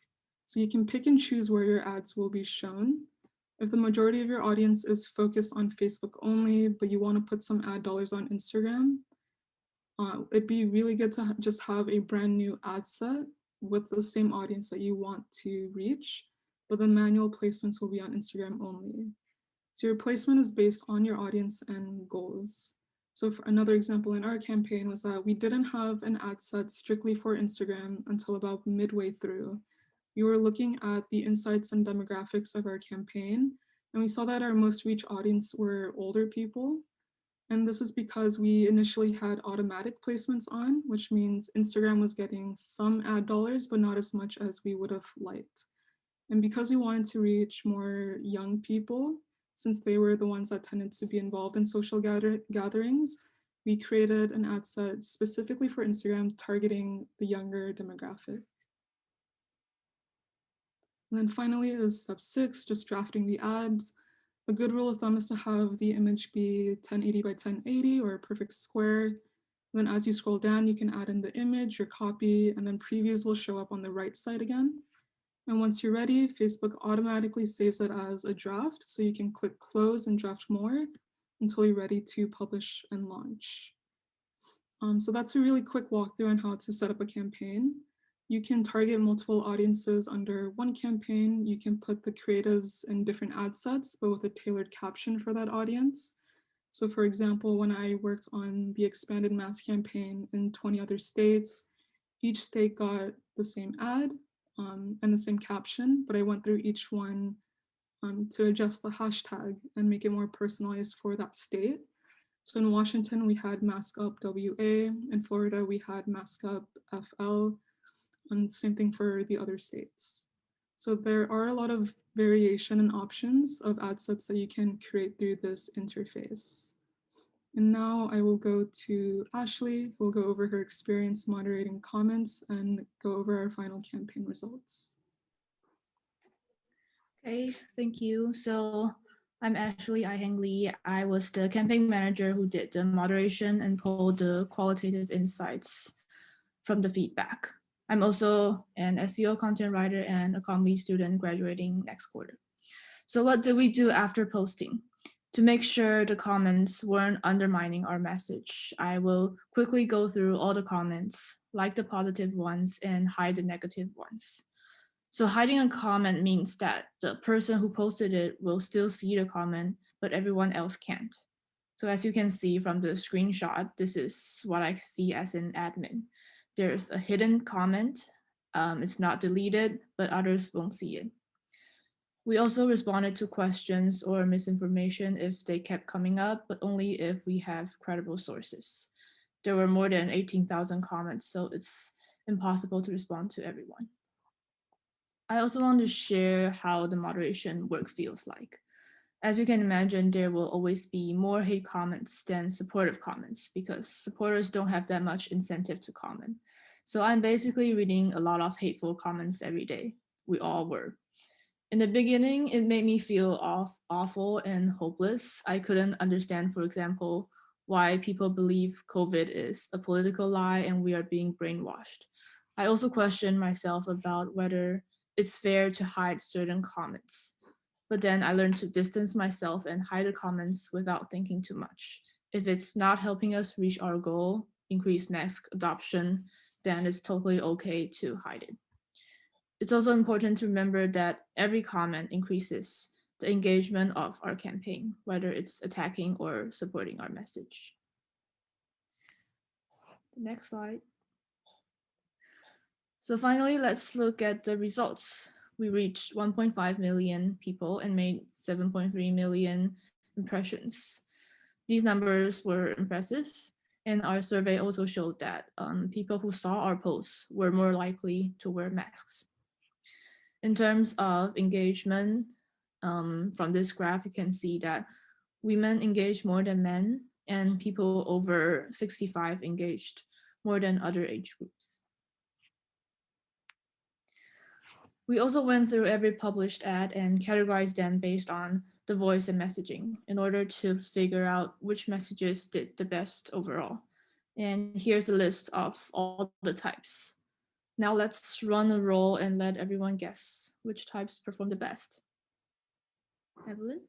So you can pick and choose where your ads will be shown. If the majority of your audience is focused on Facebook only, but you want to put some ad dollars on Instagram, it'd be really good to just have a brand new ad set with the same audience that you want to reach, but the manual placements will be on Instagram only. So your placement is based on your audience and goals. So for another example in our campaign was that we didn't have an ad set strictly for Instagram until about midway through. We were looking at the insights and demographics of our campaign, and we saw that our most reach audience were older people. And this is because we initially had automatic placements on, which means Instagram was getting some ad dollars, but not as much as we would have liked. And because we wanted to reach more young people, since they were the ones that tended to be involved in social gatherings, we created an ad set specifically for Instagram targeting the younger demographic. And then finally is step 6, just drafting the ads. A good rule of thumb is to have the image be 1080 by 1080 or a perfect square. And then as you scroll down, you can add in the image, your copy, and then previews will show up on the right side again. And once you're ready, Facebook automatically saves it as a draft, so you can click close and draft more until you're ready to publish and launch. So that's a really quick walkthrough on how to set up a campaign. You can target multiple audiences under one campaign. You can put the creatives in different ad sets, but with a tailored caption for that audience. So for example, when I worked on the expanded mass campaign in 20 other states, each state got the same ad and the same caption, but I went through each one to adjust the hashtag and make it more personalized for that state. So in Washington, we had Mask Up WA. In Florida, we had Mask Up FL. And same thing for the other states. So there are a lot of variation and options of ad sets that you can create through this interface. And now I will go to Ashley, who will go over her experience moderating comments and go over our final campaign results. Okay, thank you. So I'm Ashley Iheng Lee. I was the campaign manager who did the moderation and pulled the qualitative insights from the feedback. I'm also an SEO content writer and a ComLead student graduating next quarter. So what did we do after posting? To make sure the comments weren't undermining our message, I will quickly go through all the comments, like the positive ones and hide the negative ones. So hiding a comment means that the person who posted it will still see the comment, but everyone else can't. So as you can see from the screenshot, this is what I see as an admin. There's a hidden comment. It's not deleted, but others won't see it. We also responded to questions or misinformation if they kept coming up, but only if we have credible sources. There were more than 18,000 comments, so it's impossible to respond to everyone. I also want to share how the moderation work feels like. As you can imagine, there will always be more hate comments than supportive comments because supporters don't have that much incentive to comment. So I'm basically reading a lot of hateful comments every day. We all were. In the beginning, it made me feel awful and hopeless. I couldn't understand, for example, why people believe COVID is a political lie and we are being brainwashed. I also questioned myself about whether it's fair to hide certain comments. But then I learned to distance myself and hide the comments without thinking too much. If it's not helping us reach our goal, increase mask adoption, then it's totally okay to hide it. It's also important to remember that every comment increases the engagement of our campaign, whether it's attacking or supporting our message. The next slide. So finally, let's look at the results. We reached 1.5 million people and made 7.3 million impressions. These numbers were impressive, and our survey also showed that people who saw our posts were more likely to wear masks. In terms of engagement, from this graph, you can see that women engaged more than men, and people over 65 engaged more than other age groups. We also went through every published ad and categorized them based on the voice and messaging in order to figure out which messages did the best overall. And here's a list of all the types. Now let's run a roll and let everyone guess which types perform the best. Evelyn?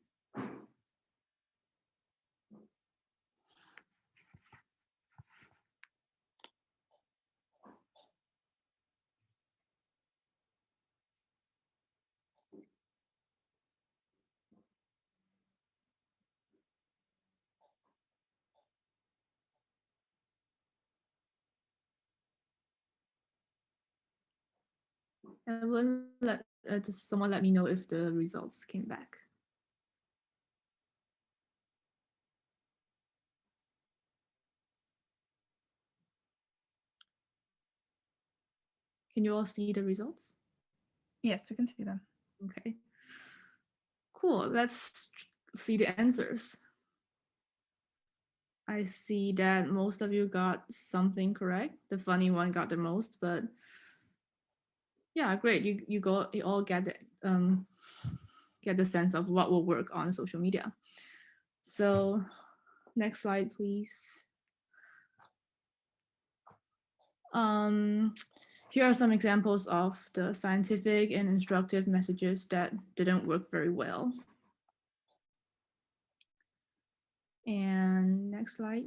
Evelyn, just someone let me know if the results came back. Can you all see the results? Yes, we can see them. Okay. Cool, let's see the answers. I see that most of you got something correct. The funny one got the most, but yeah, great. You all get the sense of what will work on social media. So next slide, please. Here are some examples of the scientific and instructive messages that didn't work very well. And next slide.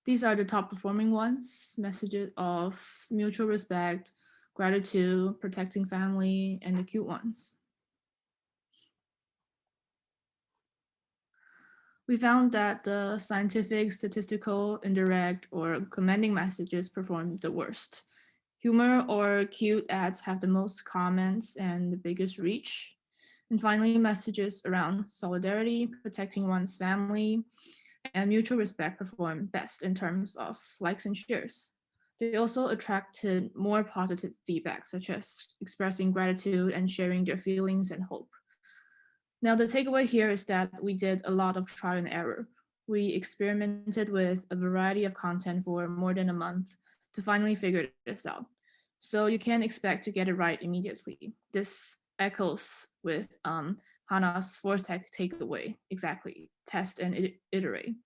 These are the top performing ones, messages of mutual respect, gratitude, protecting family, and the cute ones. We found that the scientific, statistical, indirect, or commending messages performed the worst. Humor or cute ads have the most comments and the biggest reach. And finally, messages around solidarity, protecting one's family, and mutual respect perform best in terms of likes and shares. They also attracted more positive feedback, such as expressing gratitude and sharing their feelings and hope. Now, the takeaway here is that we did a lot of trial and error. We experimented with a variety of content for more than a month to finally figure this out. So you can't expect to get it right immediately. This echoes with Hannah's fourth takeaway, exactly. Test and iterate.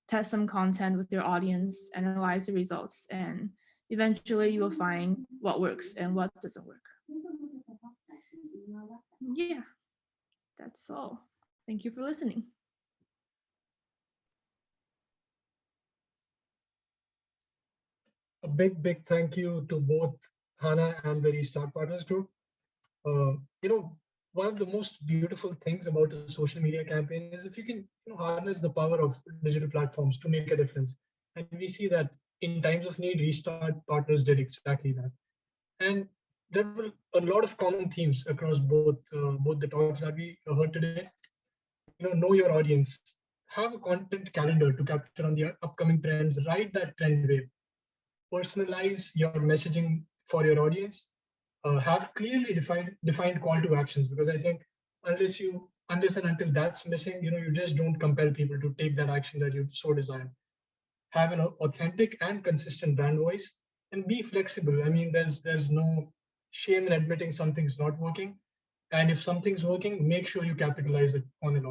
Test some content with your audience, analyze the results, and eventually you will find what works and what doesn't work. Yeah, that's all. Thank you for listening. A big thank you to both Hannah and the Restart Partners Group. Uh, you know, one of the most beautiful things about a social media campaign is if you can harness the power of digital platforms to make a difference. And we see that in times of need, Restart Partners did exactly that. And there were a lot of common themes across both the talks that we heard today. Know your audience, have a content calendar to capture on the upcoming trends, ride that trend wave, personalize your messaging for your audience, have clearly defined call to actions, because I think unless and until that's missing, you just don't compel people to take that action that you so desire. Have an authentic and consistent brand voice, and be flexible. I mean, there's no shame in admitting something's not working, and if something's working, make sure you capitalize it on it.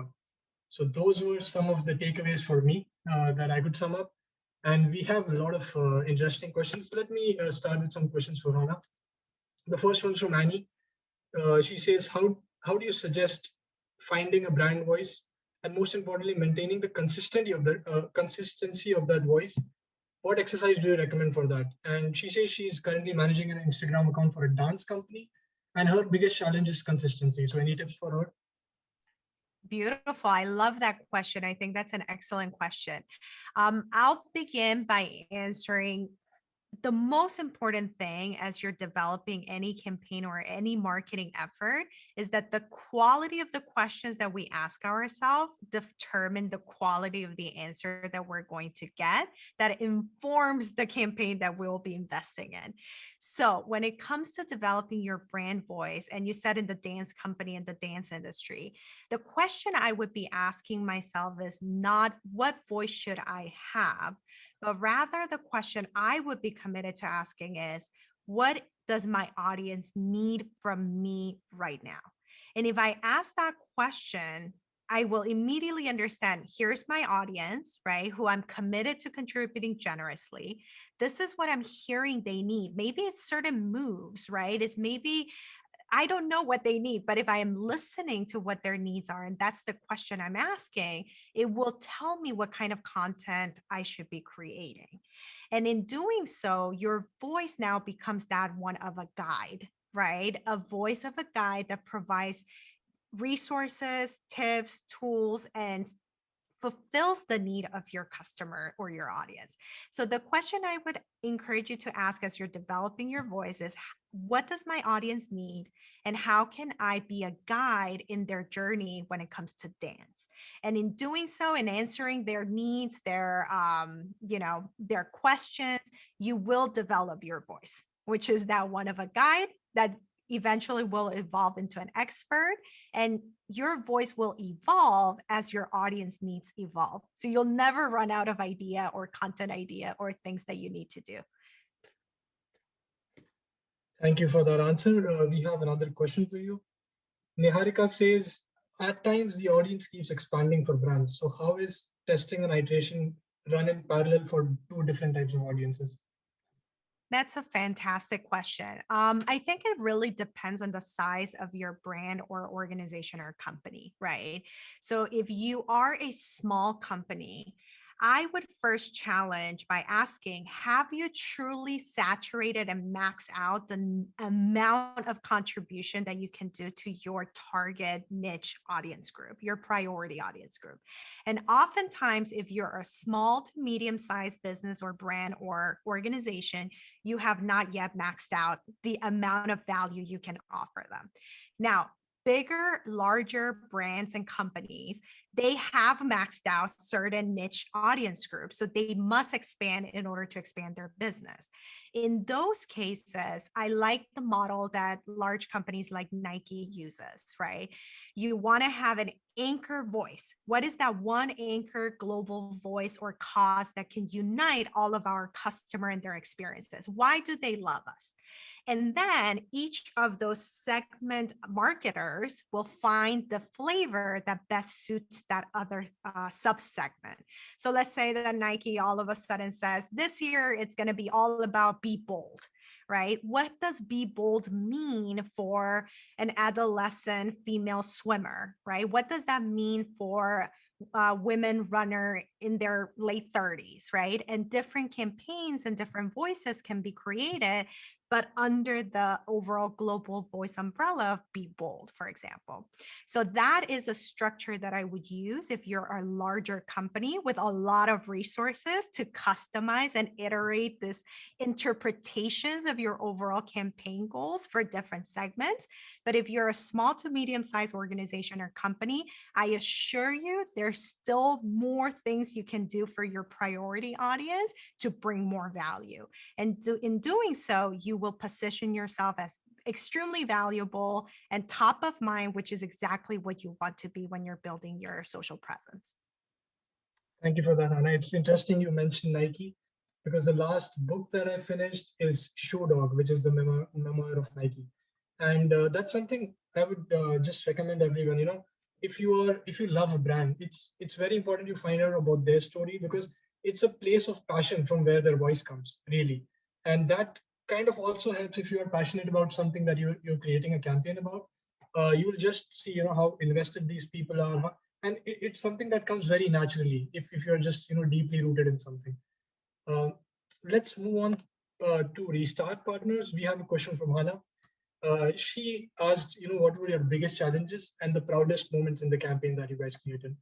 So those were some of the takeaways for me that I could sum up. And we have a lot of interesting questions. Let me start with some questions for Hannah. The first one's from Annie. She says, how do you suggest finding a brand voice, and most importantly, maintaining the consistency of that voice? What exercise do you recommend for that? And she says she's currently managing an Instagram account for a dance company, and her biggest challenge is consistency. So any tips for her? Beautiful. I love that question. I think that's an excellent question. I'll begin by answering the most important thing as you're developing any campaign or any marketing effort is that the quality of the questions that we ask ourselves determine the quality of the answer that we're going to get that informs the campaign that we'll be investing in. So when it comes to developing your brand voice, and you said in the dance company and the dance industry, the question I would be asking myself is not what voice should I have, but rather the question I would be committed to asking is, what does my audience need from me right now? And if I ask that question, I will immediately understand, here's my audience, right? Who I'm committed to contributing generously. This is what I'm hearing they need. Maybe it's certain moves, right? It's maybe I don't know what they need, but if I am listening to what their needs are, and that's the question I'm asking, it will tell me what kind of content I should be creating. And in doing so, your voice now becomes that one of a guide, right? A voice of a guide that provides resources, tips, tools, and fulfills the need of your customer or your audience. So the question I would encourage you to ask as you're developing your voice is, what does my audience need, and how can I be a guide in their journey when it comes to dance? And in doing so, in answering their needs, their questions, you will develop your voice, which is that one of a guide that eventually will evolve into an expert, and your voice will evolve as your audience needs evolve. So you'll never run out of idea or content idea or things that you need to do. Thank you for that answer. We have another question for you. Niharika says, at times the audience keeps expanding for brands. So how is testing and iteration run in parallel for two different types of audiences? That's a fantastic question. I think it really depends on the size of your brand or organization or company, right? So if you are a small company, I would first challenge by asking, have you truly saturated and maxed out the amount of contribution that you can do to your target niche audience group, your priority audience group? And oftentimes, if you're a small to medium-sized business or brand or organization, you have not yet maxed out the amount of value you can offer them. Now, bigger, larger brands and companies, they have maxed out certain niche audience groups. So they must expand in order to expand their business. In those cases, I like the model that large companies like Nike uses, right? You want to have an anchor voice. What is that one anchor global voice or cause that can unite all of our customer and their experiences? Why do they love us? And then each of those segment marketers will find the flavor that best suits that other sub-segment. So let's say that Nike all of a sudden says, this year it's going to be all about be bold, right? What does be bold mean for an adolescent female swimmer, right? What does that mean for women runner in their late 30s, right? And different campaigns and different voices can be created, but under the overall global voice umbrella of Be Bold, for example. So that is a structure that I would use if you're a larger company with a lot of resources to customize and iterate this interpretations of your overall campaign goals for different segments. But if you're a small to medium-sized organization or company, I assure you there's still more things you can do for your priority audience to bring more value. And in doing so, you will position yourself as extremely valuable and top of mind, which is exactly what you want to be when you're building your social presence. Thank you for that, Anna. It's interesting you mentioned Nike, because the last book that I finished is Shoe Dog, which is the memoir of Nike. And that's something I would just recommend everyone. If you love a brand, it's very important you find out about their story, because it's a place of passion from where their voice comes, really. And that kind of also helps if you are passionate about something that you're creating a campaign about. You will just see, how invested these people are, and it's something that comes very naturally if you're just, deeply rooted in something. Let's move on to Restart Partners. We have a question from Hannah. She asked, what were your biggest challenges and the proudest moments in the campaign that you guys created?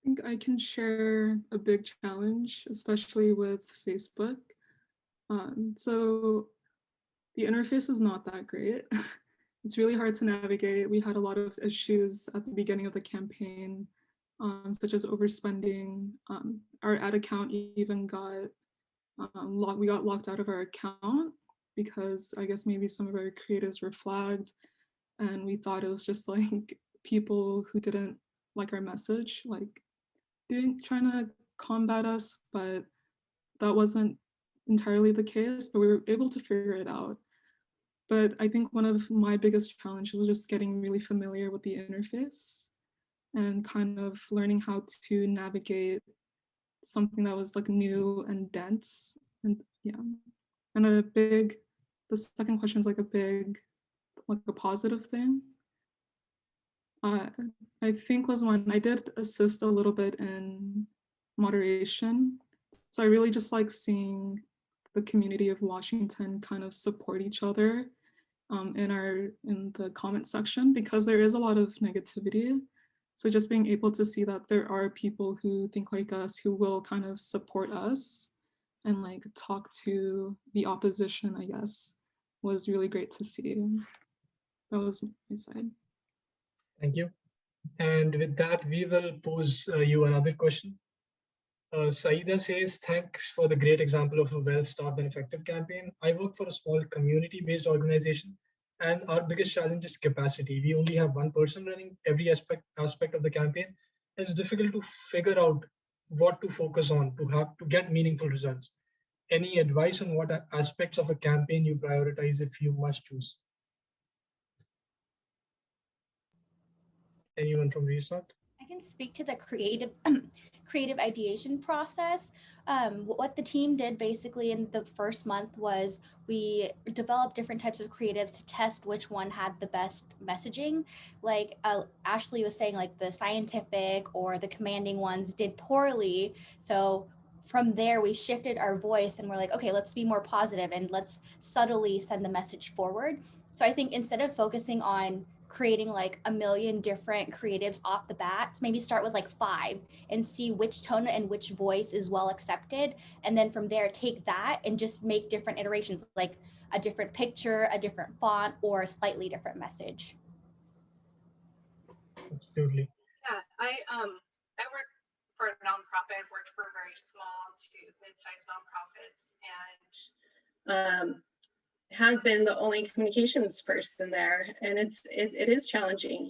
I think I can share a big challenge, especially with Facebook. So the interface is not that great. It's really hard to navigate. We had a lot of issues at the beginning of the campaign, such as overspending. Our ad account even got we got locked out of our account because I guess maybe some of our creatives were flagged, and we thought it was just like people who didn't like our message, like trying to combat us, but that wasn't entirely the case, but we were able to figure it out. But I think one of my biggest challenges was just getting really familiar with the interface and kind of learning how to navigate something that was like new and dense. And yeah, and the second question is like a positive thing. I think was when I did assist a little bit in moderation. So I really just like seeing the community of Washington kind of support each other in the comment section, because there is a lot of negativity. So just being able to see that there are people who think like us, who will kind of support us and like talk to the opposition, I guess, was really great to see. That was my side. Thank you. And with that, we will pose you another question. Saida says, thanks for the great example of a well-staffed and effective campaign. I work for a small community-based organization, and our biggest challenge is capacity. We only have one person running every aspect of the campaign. It's difficult to figure out what to focus on to get meaningful results. Any advice on what aspects of a campaign you prioritize if you must choose? Anyone from Restart? I can speak to the creative ideation process. What the team did basically in the first month was we developed different types of creatives to test which one had the best messaging. Like Ashley was saying, like the scientific or the commanding ones did poorly. So from there, we shifted our voice and we're like, okay, let's be more positive and let's subtly send the message forward. So I think instead of focusing on creating like a million different creatives off the bat. Maybe start with like 5 and see which tone and which voice is well accepted. And then from there, take that and just make different iterations, like a different picture, a different font, or a slightly different message. Absolutely. Yeah, I work for a nonprofit. I've worked for very small to mid-sized nonprofits, and have been the only communications person there, and it is challenging.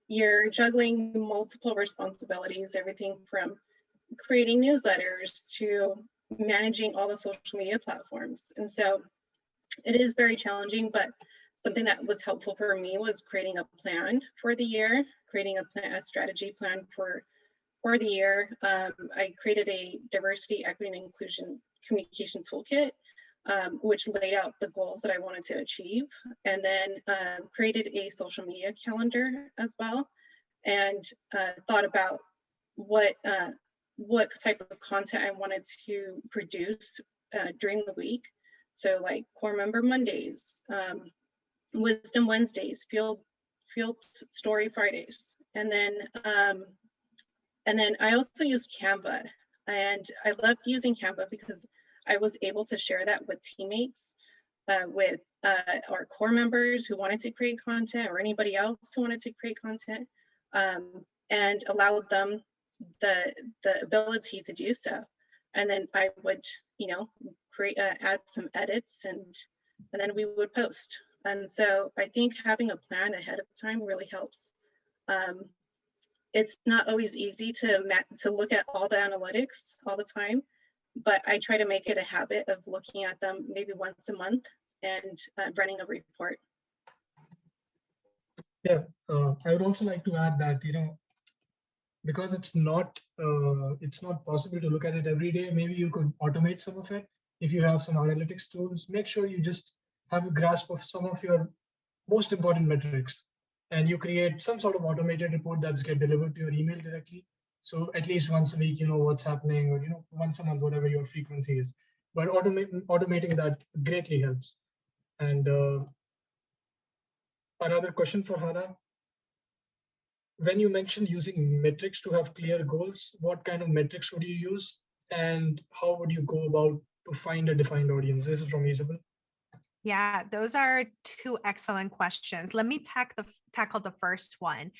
You're juggling multiple responsibilities, everything from creating newsletters to managing all the social media platforms, and so it is very challenging. But something that was helpful for me was creating a plan for the year, creating a strategy plan for the year. I created a diversity, equity, and inclusion communication toolkit, which laid out the goals that I wanted to achieve, and then created a social media calendar as well, and thought about what type of content I wanted to produce during the week. So like core member Mondays, wisdom Wednesdays, field story Fridays, and then I also used Canva, and I loved using Canva because I was able to share that with teammates, with our core members who wanted to create content, or anybody else who wanted to create content, and allowed them the ability to do so. And then I would, create, add some edits, and then we would post. And so I think having a plan ahead of time really helps. It's not always easy to look at all the analytics all the time, but I try to make it a habit of looking at them maybe once a month and running a report. Yeah, I would also like to add that, because it's not possible to look at it every day, maybe you could automate some of it. If you have some analytics tools, make sure you just have a grasp of some of your most important metrics, and you create some sort of automated report that's get delivered to your email directly. So at least once a week, you know what's happening, or once a month, whatever your frequency is. But automating that greatly helps. And another question for Hannah. When you mentioned using metrics to have clear goals, what kind of metrics would you use, and how would you go about to find a defined audience? This is from Isabel. Yeah, those are 2 excellent questions. Let me tackle the first one.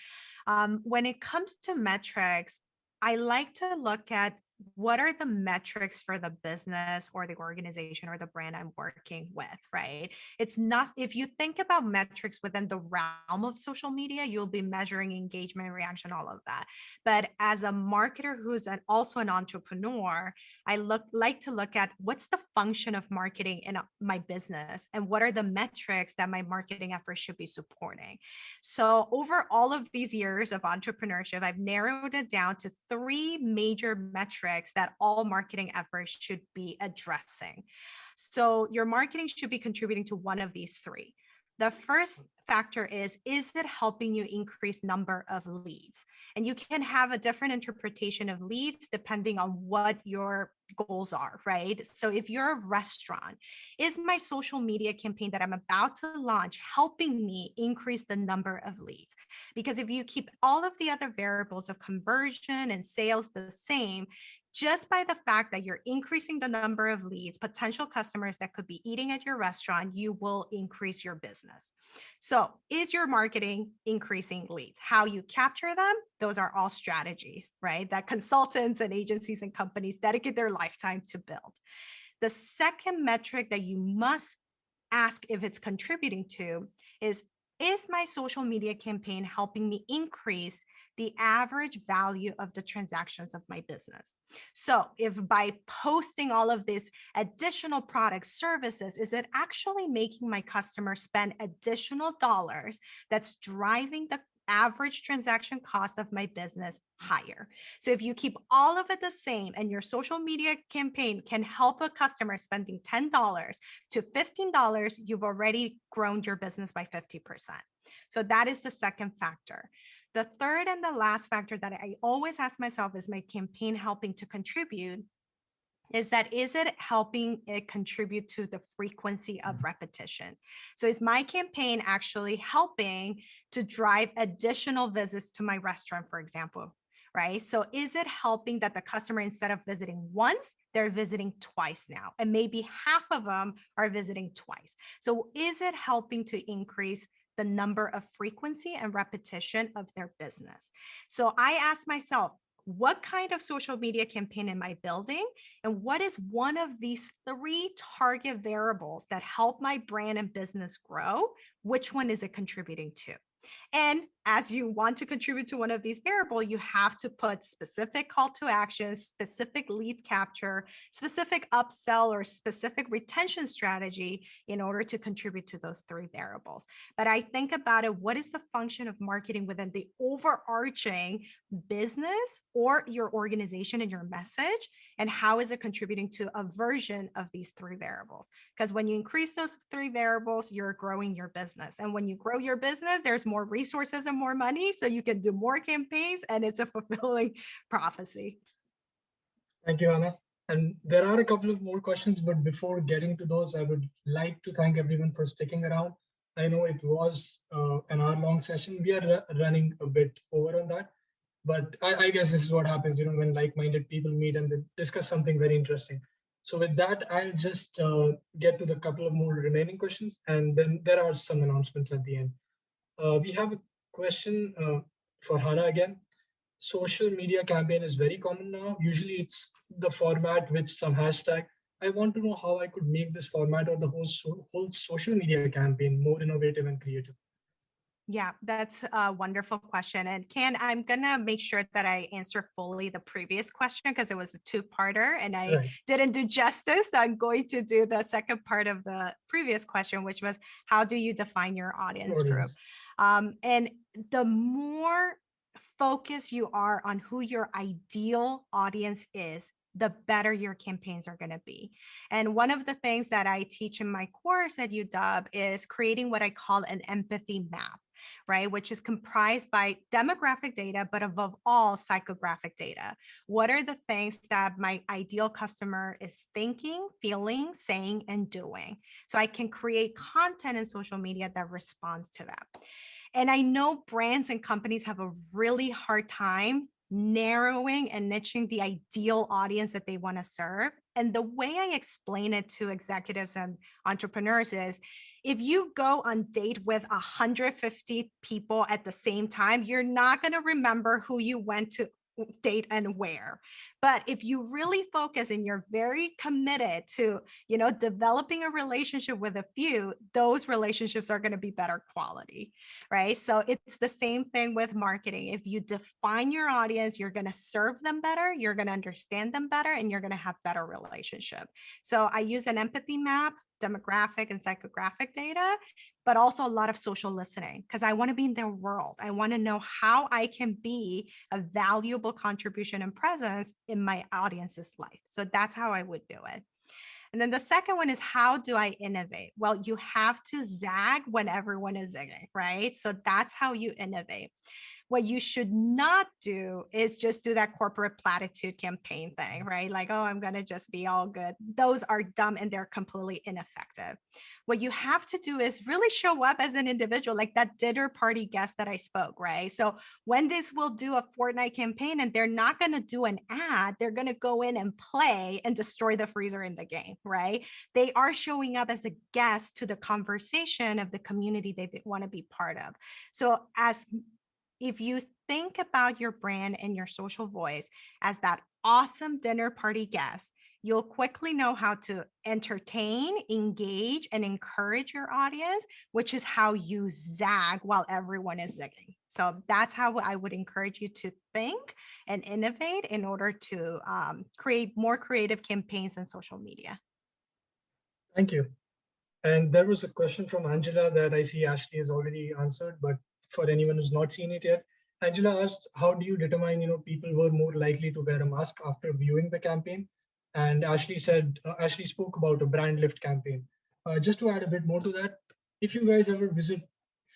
When it comes to metrics, I like to look at what are the metrics for the business or the organization or the brand I'm working with, right? It's not, if you think about metrics within the realm of social media, you'll be measuring engagement, reaction, all of that. But as a marketer who's also an entrepreneur, I like to look at what's the function of marketing in my business and what are the metrics that my marketing efforts should be supporting. So over all of these years of entrepreneurship, I've narrowed it down to 3 major metrics that all marketing efforts should be addressing. So your marketing should be contributing to one of these 3. The first factor is it helping you increase number of leads? And you can have a different interpretation of leads depending on what your goals are, right? So if you're a restaurant, is my social media campaign that I'm about to launch helping me increase the number of leads? Because if you keep all of the other variables of conversion and sales the same, just by the fact that you're increasing the number of leads, potential customers that could be eating at your restaurant, you will increase your business. So is your marketing increasing leads? How you capture them? Those are all strategies, right? That consultants and agencies and companies dedicate their lifetime to build. The second metric that you must ask if it's contributing to is my social media campaign helping me increase the average value of the transactions of my business? So if by posting all of these additional products, services, is it actually making my customers spend additional dollars that's driving the average transaction cost of my business higher? So if you keep all of it the same and your social media campaign can help a customer spending $10 to $15, you've already grown your business by 50%. So that is the second factor. The third and the last factor that I always ask myself, is my campaign helping to contribute is it helping it contribute to the frequency of repetition? So is my campaign actually helping to drive additional visits to my restaurant, for example, right? So is it helping that the customer, instead of visiting once, they're visiting twice now, and maybe half of them are visiting twice. So is it helping to increase the number of frequency and repetition of their business? So I asked myself, what kind of social media campaign am I building? And what is one of these 3 target variables that help my brand and business grow? Which one is it contributing to? And as you want to contribute to one of these variables, you have to put specific call to action, specific lead capture, specific upsell, or specific retention strategy in order to contribute to those 3 variables. But I think about it, what is the function of marketing within the overarching business or your organization and your message? And how is it contributing to a version of these 3 variables? Because when you increase those 3 variables, you're growing your business. And when you grow your business, there's more resources and more money, so you can do more campaigns, and it's a fulfilling prophecy. Thank you, Anna. And there are a couple of more questions, but before getting to those, I would like to thank everyone for sticking around. I know it was an hour-long session. We are running a bit over on that, but I guess this is what happens, when like-minded people meet and they discuss something very interesting. So with that, I'll just get to the couple of more remaining questions, and then there are some announcements at the end. We have a question for Hannah again. Social media campaign is very common now. Usually it's the format with some hashtag. I want to know how I could make this format or the whole social media campaign more innovative and creative. Yeah, that's a wonderful question. And Ken, I'm going to make sure that I answer fully the previous question because it was a 2-parter and I didn't do justice. So I'm going to do the second part of the previous question, which was, how do you define your audience group? And the more focused you are on who your ideal audience is, the better your campaigns are going to be. And one of the things that I teach in my course at UW is creating what I call an empathy map, right? Which is comprised by demographic data, but above all, psychographic data. What are the things that my ideal customer is thinking, feeling, saying, and doing? So I can create content in social media that responds to that. And I know brands and companies have a really hard time narrowing and niching the ideal audience that they want to serve. And the way I explain it to executives and entrepreneurs is, if you go on date with 150 people at the same time, you're not going to remember who you went to date and where. But if you really focus and you're very committed to, developing a relationship with a few, those relationships are going to be better quality, right? So it's the same thing with marketing. If you define your audience, you're going to serve them better, you're going to understand them better, and you're going to have better relationship. So I use an empathy map, demographic and psychographic data, but also a lot of social listening, because I want to be in their world. I want to know how I can be a valuable contribution and presence in my audience's life. So that's how I would do it. And then the second one is, how do I innovate? Well, you have to zag when everyone is zigging, right? So that's how you innovate. What you should not do is just do that corporate platitude campaign thing, right? Like, oh, I'm going to just be all good. Those are dumb and they're completely ineffective. What you have to do is really show up as an individual, like that dinner party guest that I spoke, right? So Wendy's will do a Fortnite campaign and they're not going to do an ad. They're going to go in and play and destroy the freezer in the game, right? They are showing up as a guest to the conversation of the community they want to be part of. So if you think about your brand and your social voice as that awesome dinner party guest, you'll quickly know how to entertain, engage, and encourage your audience, which is how you zag while everyone is zigging. So that's how I would encourage you to think and innovate in order to create more creative campaigns in social media. Thank you. And there was a question from Angela that I see Ashley has already answered, but for anyone who's not seen it yet, Angela asked, how do you determine, people were more likely to wear a mask after viewing the campaign? And Ashley spoke about a brand lift campaign. Just to add a bit more to that, if you guys ever visit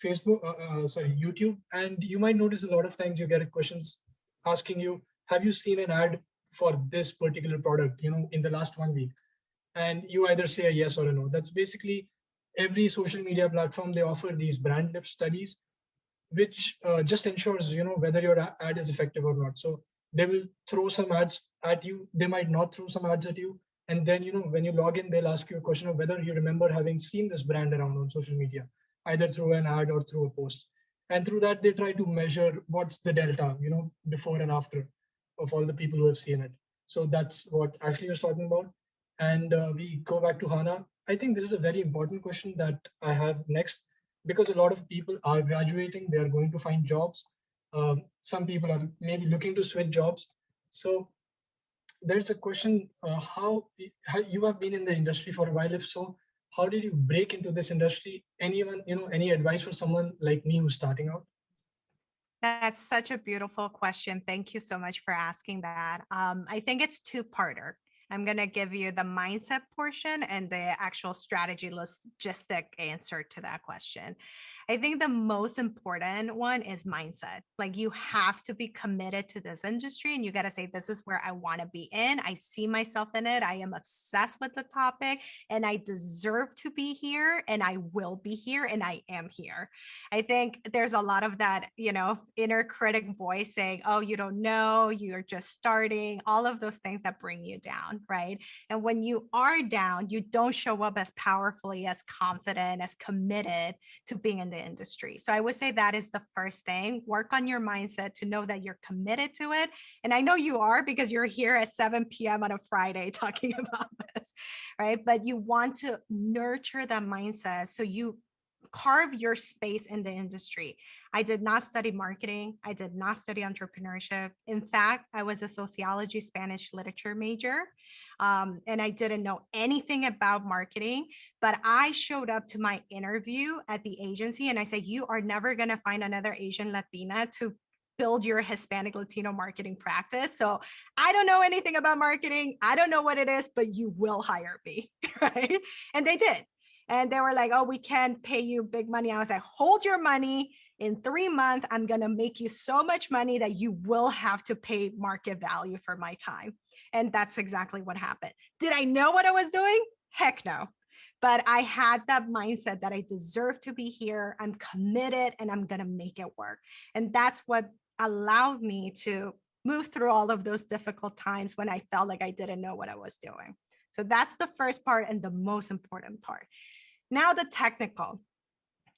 YouTube, and you might notice a lot of times you get questions asking you, have you seen an ad for this particular product, in the last 1 week? And you either say a yes or a no. That's basically every social media platform. They offer these brand lift studies, which just ensures, whether your ad is effective or not. So they will throw some ads at you. They might not throw some ads at you. And then, when you log in, they'll ask you a question of whether you remember having seen this brand around on social media, either through an ad or through a post. And through that, they try to measure what's the delta, before and after of all the people who have seen it. So that's what Ashley was talking about. And we go back to Hana. I think this is a very important question that I have next, because a lot of people are graduating, they are going to find jobs. Some people are maybe looking to switch jobs. So there's a question, how you have been in the industry for a while. If so, how did you break into this industry? Anyone, any advice for someone like me who's starting out? That's such a beautiful question. Thank you so much for asking that. I think it's two-parter. I'm going to give you the mindset portion and the actual strategy logistic answer to that question. I think the most important one is mindset. Like, you have to be committed to this industry and you got to say, this is where I want to be in. I see myself in it. I am obsessed with the topic and I deserve to be here and I will be here and I am here. I think there's a lot of that, inner critic voice saying, oh, you don't know, you're just starting, all of those things that bring you down, right? And when you are down, you don't show up as powerfully, as confident, as committed to being in the industry. So I would say that is the first thing. Work on your mindset to know that you're committed to it. And I know you are, because you're here at 7 p.m. on a Friday talking about this, right? But you want to nurture that mindset so you carve your space in the industry. I did not study marketing. I did not study entrepreneurship. In fact, I was a sociology Spanish literature major. And I didn't know anything about marketing, but I showed up to my interview at the agency and I said, you are never going to find another Asian Latina to build your Hispanic Latino marketing practice. So I don't know anything about marketing. I don't know what it is, but you will hire me, right? And they did. And they were like, oh, we can't pay you big money. I was like, hold your money. In 3 months, I'm going to make you so much money that you will have to pay market value for my time. And that's exactly what happened. Did I know what I was doing? Heck no. But I had that mindset that I deserve to be here. I'm committed and I'm going to make it work. And that's what allowed me to move through all of those difficult times when I felt like I didn't know what I was doing. So that's the first part and the most important part. Now the technical,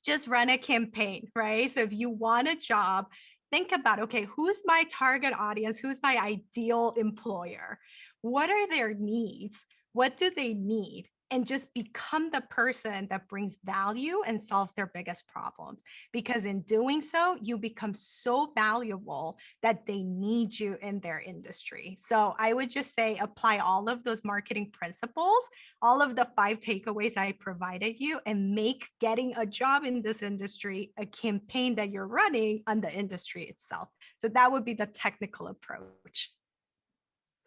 just run a campaign, right? So if you want a job, think about, okay, who's my target audience? Who's my ideal employer? What are their needs? What do they need? And just become the person that brings value and solves their biggest problems. Because in doing so, you become so valuable that they need you in their industry. So I would just say apply all of those marketing principles, all of the 5 takeaways I provided you, and make getting a job in this industry a campaign that you're running on the industry itself. So that would be the technical approach.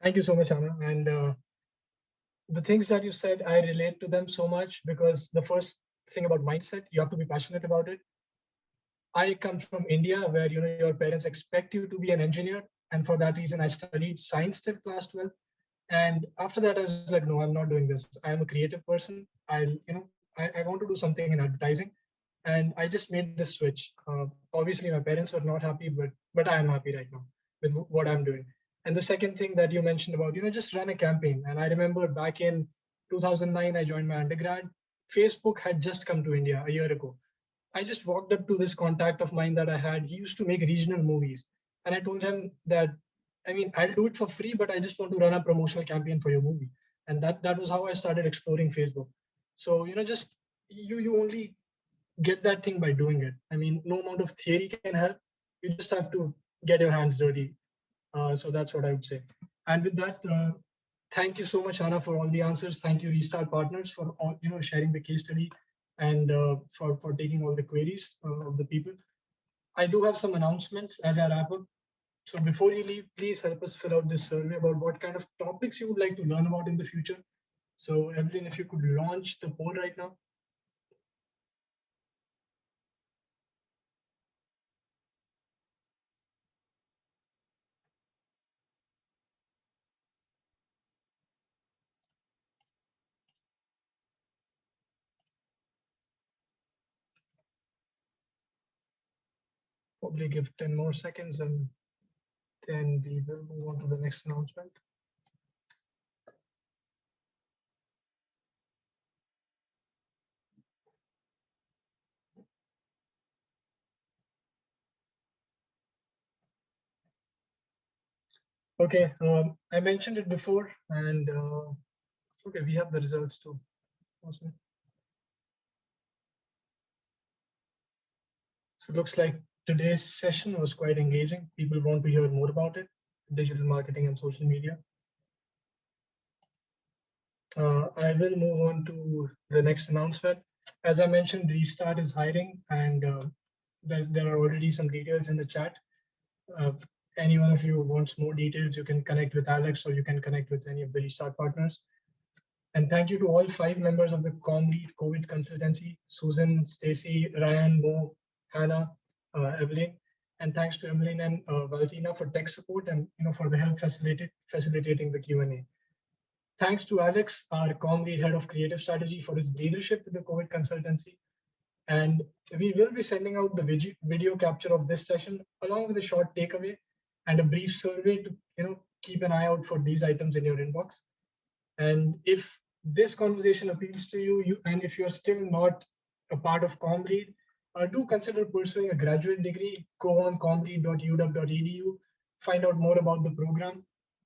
Thank you so much, Anna. And the things that you said, I relate to them so much, because the first thing about mindset, you have to be passionate about it. I come from India, where your parents expect you to be an engineer, and for that reason, I studied science till class 12. And after that, I was like, no, I'm not doing this. I am a creative person. I want to do something in advertising, and I just made this switch. Obviously, my parents were not happy, but I am happy right now with what I'm doing. And the second thing that you mentioned about, just run a campaign. And I remember back in 2009, I joined my undergrad. Facebook had just come to India a year ago. I just walked up to this contact of mine that I had. He used to make regional movies. And I told him that, I'll do it for free, but I just want to run a promotional campaign for your movie. And that was how I started exploring Facebook. So, just you only get that thing by doing it. No amount of theory can help. You just have to get your hands dirty. So that's what I would say. And with that, thank you so much, Anna, for all the answers. Thank you, Restart Partners, for all, sharing the case study and for taking all the queries of the people. I do have some announcements as I wrap up. So before you leave, please help us fill out this survey about what kind of topics you would like to learn about in the future. So Evelyn, if you could launch the poll right now. Probably give 10 more seconds and then we will move on to the next announcement. Okay, I mentioned it before, and okay, we have the results too. Awesome. So it looks like today's session was quite engaging. People want to hear more about it, digital marketing and social media. I will move on to the next announcement. As I mentioned, Restart is hiring, and there are already some details in the chat. Any one of you wants more details, you can connect with Alex or you can connect with any of the Restart partners. And thank you to all 5 members of the ComLead COVID consultancy, Susan, Stacy, Ryan, Mo, Hannah, Evelyn. And thanks to Evelyn and Valentina for tech support and for the help facilitating the Q&A. Thanks to Alex, our ComLead head of creative strategy, for his leadership with the COVID consultancy. And we will be sending out the video capture of this session along with a short takeaway and a brief survey to keep an eye out for these items in your inbox. And if this conversation appeals to you, and if you're still not a part of ComLead, do consider pursuing a graduate degree. Go on comlead.uw.edu, find out more about the program.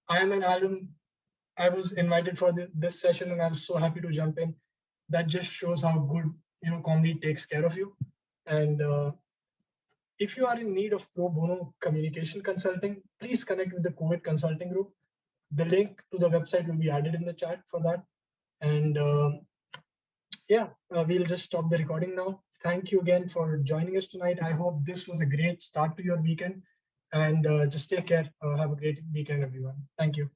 I am an alum. I was invited for this session and I was so happy to jump in. That just shows how good ComLead takes care of you. And if you are in need of pro bono communication consulting, please connect with the COVID consulting group. The link to the website will be added in the chat for that. And we'll just stop the recording now. Thank you again for joining us tonight. I hope this was a great start to your weekend. And just take care. Have a great weekend, everyone. Thank you.